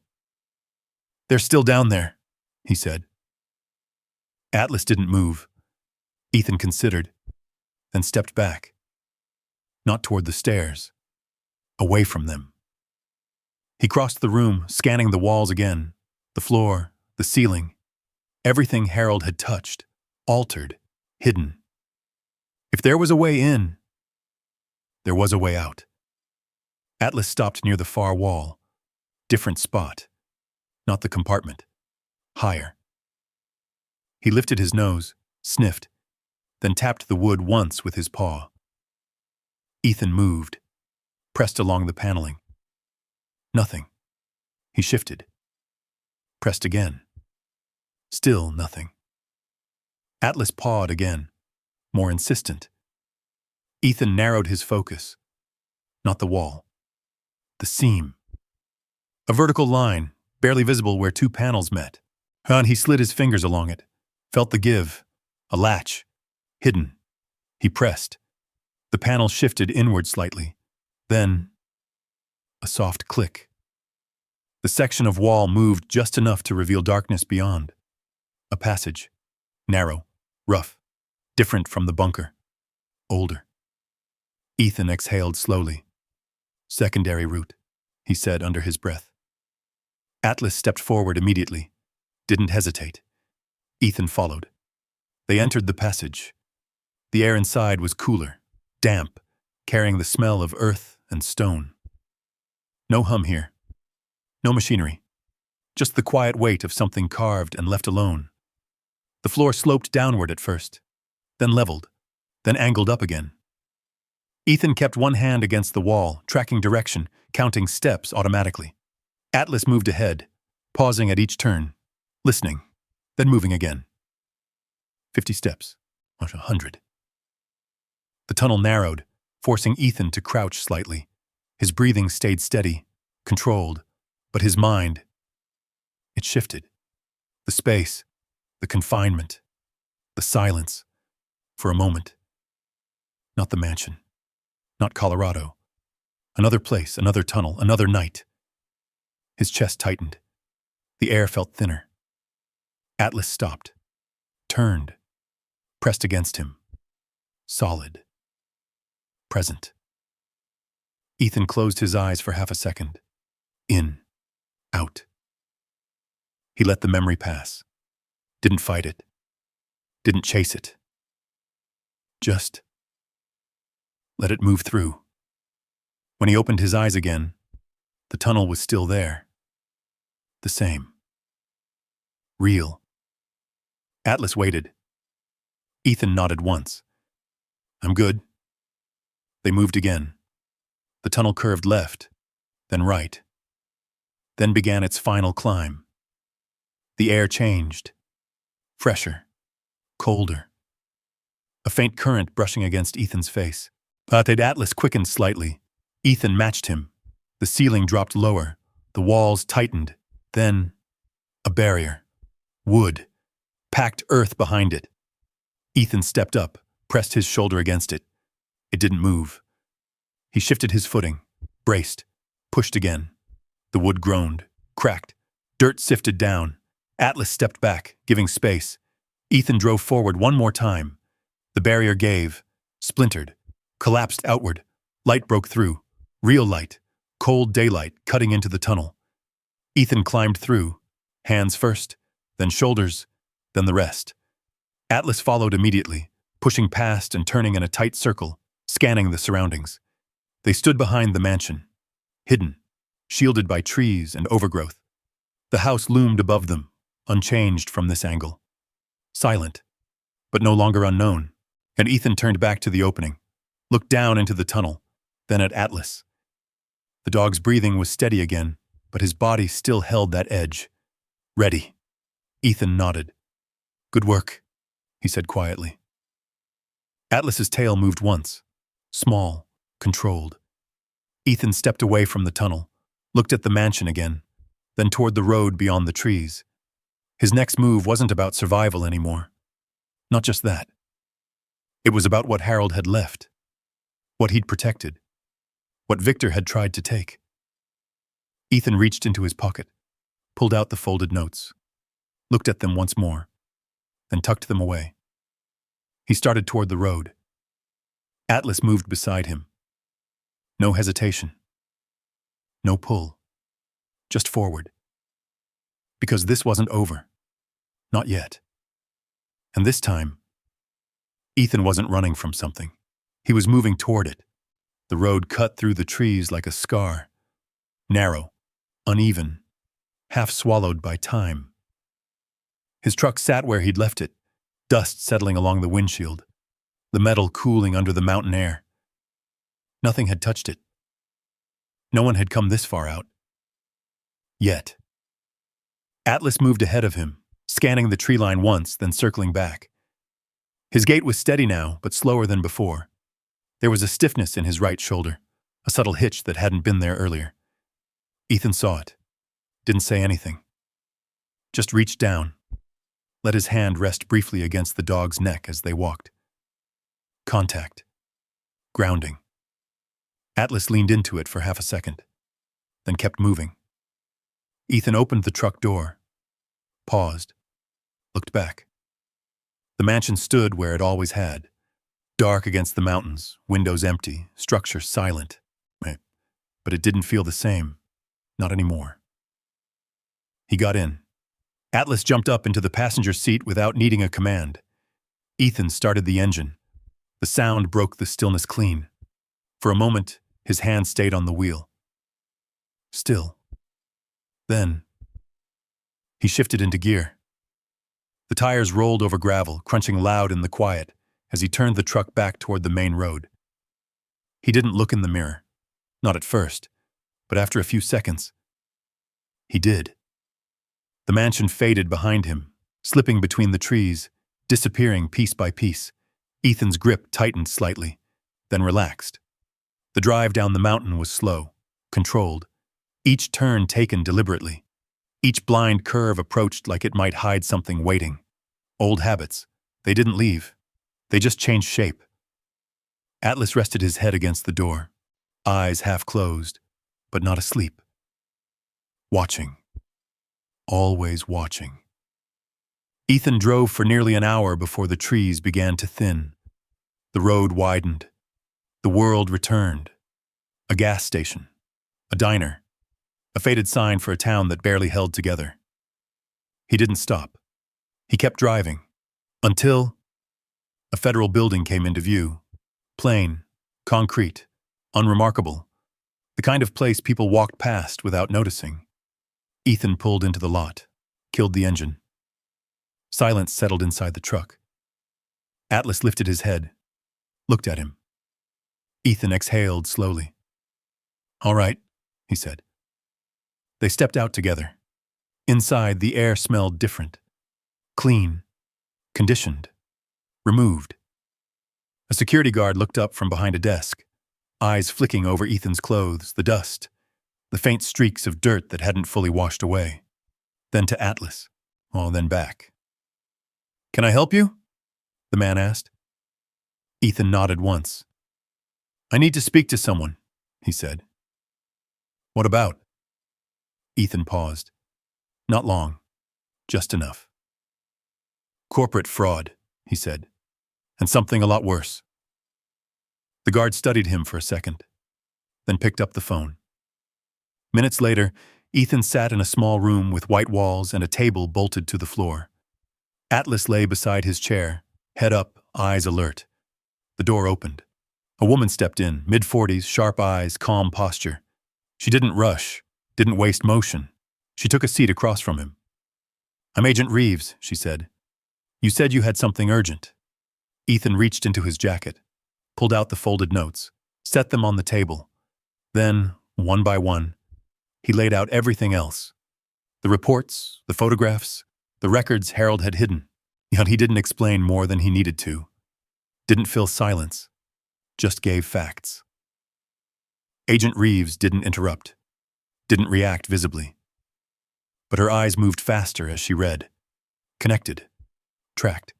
"They're still down there," he said. Atlas didn't move. Ethan considered, then stepped back. Not toward the stairs, away from them. He crossed the room, scanning the walls again, the floor, the ceiling. Everything Harold had touched, altered, hidden. If there was a way in, there was a way out. Atlas stopped near the far wall. Different spot. Not the compartment. Higher. He lifted his nose, sniffed, then tapped the wood once with his paw. Ethan moved, pressed along the paneling. Nothing. He shifted. Pressed again. Still nothing. Atlas pawed again, more insistent. Ethan narrowed his focus. Not the wall. The seam. A vertical line, barely visible where two panels met. And he slid his fingers along it, felt the give. A latch. Hidden. He pressed. The panel shifted inward slightly. Then, a soft click. The section of wall moved just enough to reveal darkness beyond. A passage. Narrow. Rough. Different from the bunker. Older. Ethan exhaled slowly. "Secondary route," he said under his breath. Atlas stepped forward immediately. Didn't hesitate. Ethan followed. They entered the passage. The air inside was cooler, damp, carrying the smell of earth and stone. No hum here. No machinery. Just the quiet weight of something carved and left alone. The floor sloped downward at first, then leveled, then angled up again. Ethan kept one hand against the wall, tracking direction, counting steps automatically. Atlas moved ahead, pausing at each turn, listening, then moving again. 50 steps, 100. The tunnel narrowed, forcing Ethan to crouch slightly. His breathing stayed steady, controlled, but his mind, it shifted. The space, the confinement, the silence. For a moment. Not the mansion. Not Colorado. Another place, another tunnel, another night. His chest tightened. The air felt thinner. Atlas stopped, turned, pressed against him. Solid. Present. Ethan closed his eyes for half a second. In. Out. He let the memory pass. Didn't fight it. Didn't chase it. Just let it move through. When he opened his eyes again, the tunnel was still there. The same. Real. Atlas waited. Ethan nodded once. I'm good. They moved again. The tunnel curved left, then right. Then began its final climb. The air changed. Fresher. Colder. A faint current brushing against Ethan's face. But Atlas quickened slightly. Ethan matched him. The ceiling dropped lower. The walls tightened. Then, a barrier. Wood. Packed earth behind it. Ethan stepped up, pressed his shoulder against it. It didn't move. He shifted his footing, braced, pushed again. The wood groaned, cracked. Dirt sifted down. Atlas stepped back, giving space. Ethan drove forward one more time. The barrier gave, splintered, collapsed outward. Light broke through. Real light. Cold daylight cutting into the tunnel. Ethan climbed through. Hands first, then shoulders, then the rest. Atlas followed immediately, pushing past and turning in a tight circle, scanning the surroundings. They stood behind the mansion, hidden, shielded by trees and overgrowth. The house loomed above them, unchanged from this angle. Silent, but no longer unknown. And Ethan turned back to the opening, looked down into the tunnel, then at Atlas. The dog's breathing was steady again, but his body still held that edge. Ready. Ethan nodded. Good work, he said quietly. Atlas's tail moved once, small, controlled. Ethan stepped away from the tunnel, looked at the mansion again, then toward the road beyond the trees. His next move wasn't about survival anymore. Not just that. It was about what Harold had left, what he'd protected, what Victor had tried to take. Ethan reached into his pocket, pulled out the folded notes, looked at them once more, then tucked them away. He started toward the road. Atlas moved beside him. No hesitation. No pull. Just forward. Because this wasn't over. Not yet. And this time, Ethan wasn't running from something. He was moving toward it. The road cut through the trees like a scar. Narrow, uneven, half swallowed by time. His truck sat where he'd left it, dust settling along the windshield, the metal cooling under the mountain air. Nothing had touched it. No one had come this far out. Yet. Atlas moved ahead of him, scanning the tree line once, then circling back. His gait was steady now, but slower than before. There was a stiffness in his right shoulder, a subtle hitch that hadn't been there earlier. Ethan saw it. Didn't say anything. Just reached down, let his hand rest briefly against the dog's neck as they walked. Contact. Grounding. Atlas leaned into it for half a second, then kept moving. Ethan opened the truck door, paused, looked back. The mansion stood where it always had, dark against the mountains, windows empty, structure silent. But it didn't feel the same, not anymore. He got in, Atlas jumped up into the passenger seat without needing a command. Ethan started the engine. The sound broke the stillness clean. For a moment, his hand stayed on the wheel. Still. Then, he shifted into gear. The tires rolled over gravel, crunching loud in the quiet, as he turned the truck back toward the main road. He didn't look in the mirror. Not at first, but after a few seconds, he did. The mansion faded behind him, slipping between the trees, disappearing piece by piece. Ethan's grip tightened slightly, then relaxed. The drive down the mountain was slow, controlled, each turn taken deliberately. Each blind curve approached like it might hide something waiting. Old habits. They didn't leave. They just changed shape. Atlas rested his head against the door, eyes half closed, but not asleep. Watching. Always watching. Ethan drove for nearly an hour before the trees began to thin. The road widened. The world returned. A gas station. A diner. A faded sign for a town that barely held together. He didn't stop. He kept driving. Until a federal building came into view. Plain, concrete, unremarkable. The kind of place people walked past without noticing. Ethan pulled into the lot, killed the engine. Silence settled inside the truck. Atlas lifted his head, looked at him. Ethan exhaled slowly. "All right," he said. They stepped out together. Inside, the air smelled different. Clean, conditioned, removed. A security guard looked up from behind a desk, eyes flicking over Ethan's clothes, the dust, the faint streaks of dirt that hadn't fully washed away. Then to Atlas, then back. "Can I help you?" the man asked. Ethan nodded once. "I need to speak to someone," he said. "What about?" Ethan paused. "Not long. Just enough." "Corporate fraud," he said. "And something a lot worse." The guard studied him for a second, then picked up the phone. Minutes later, Ethan sat in a small room with white walls and a table bolted to the floor. Atlas lay beside his chair, head up, eyes alert. The door opened. A woman stepped in, mid-40s, sharp eyes, calm posture. She didn't rush, didn't waste motion. She took a seat across from him. "I'm Agent Reeves," she said. "You said you had something urgent." Ethan reached into his jacket, pulled out the folded notes, set them on the table. Then, one by one, he laid out everything else. The reports, the photographs, the records Harold had hidden. Yet he didn't explain more than he needed to. Didn't fill silence, just gave facts. Agent Reeves didn't interrupt, didn't react visibly. But her eyes moved faster as she read. Connected. Tracked.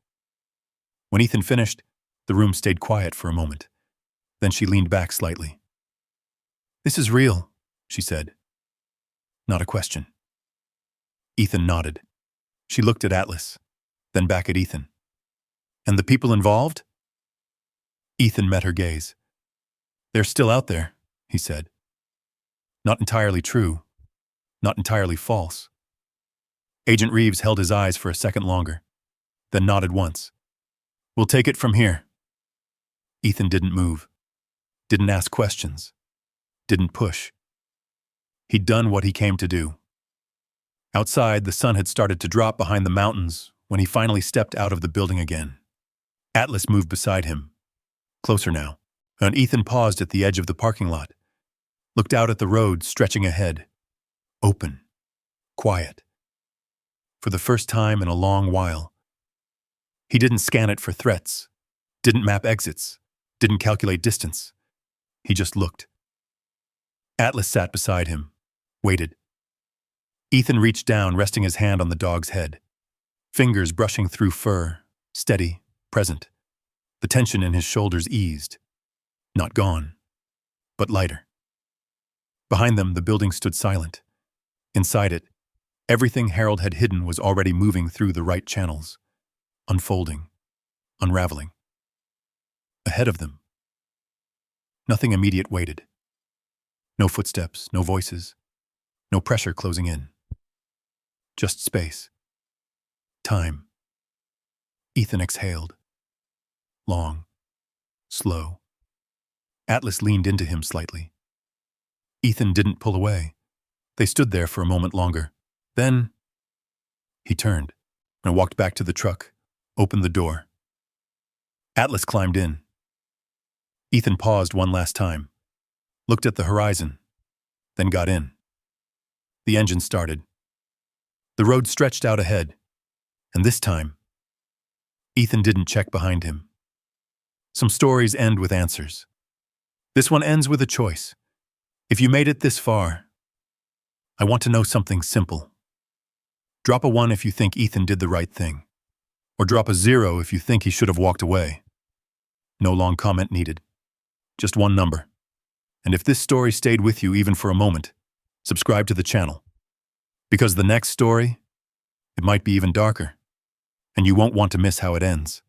When Ethan finished, the room stayed quiet for a moment. Then she leaned back slightly. "This is real," she said. Not a question. Ethan nodded. She looked at Atlas, then back at Ethan. "And the people involved?" Ethan met her gaze. "They're still out there," he said. Not entirely true. Not entirely false. Agent Reeves held his eyes for a second longer, then nodded once. "We'll take it from here." Ethan didn't move, didn't ask questions, didn't push. He'd done what he came to do. Outside, the sun had started to drop behind the mountains when he finally stepped out of the building again. Atlas moved beside him, closer now, and Ethan paused at the edge of the parking lot, looked out at the road stretching ahead, open, quiet. For the first time in a long while. He didn't scan it for threats, didn't map exits, didn't calculate distance. He just looked. Atlas sat beside him, waited. Ethan reached down, resting his hand on the dog's head. Fingers brushing through fur, steady, present. The tension in his shoulders eased. Not gone, but lighter. Behind them, the building stood silent. Inside it, everything Harold had hidden was already moving through the right channels, unfolding, unraveling. Ahead of them, nothing immediate waited. No footsteps, no voices, no pressure closing in. Just space. Time. Ethan exhaled. Long. Slow. Atlas leaned into him slightly. Ethan didn't pull away. They stood there for a moment longer. Then he turned and walked back to the truck, opened the door. Atlas climbed in. Ethan paused one last time, looked at the horizon, then got in. The engine started. The road stretched out ahead, and this time, Ethan didn't check behind him. Some stories end with answers. This one ends with a choice. If you made it this far, I want to know something simple. Drop a 1 if you think Ethan did the right thing, or drop a 0 if you think he should have walked away. No long comment needed. Just one number. And if this story stayed with you even for a moment, subscribe to the channel. Because the next story, it might be even darker, and you won't want to miss how it ends.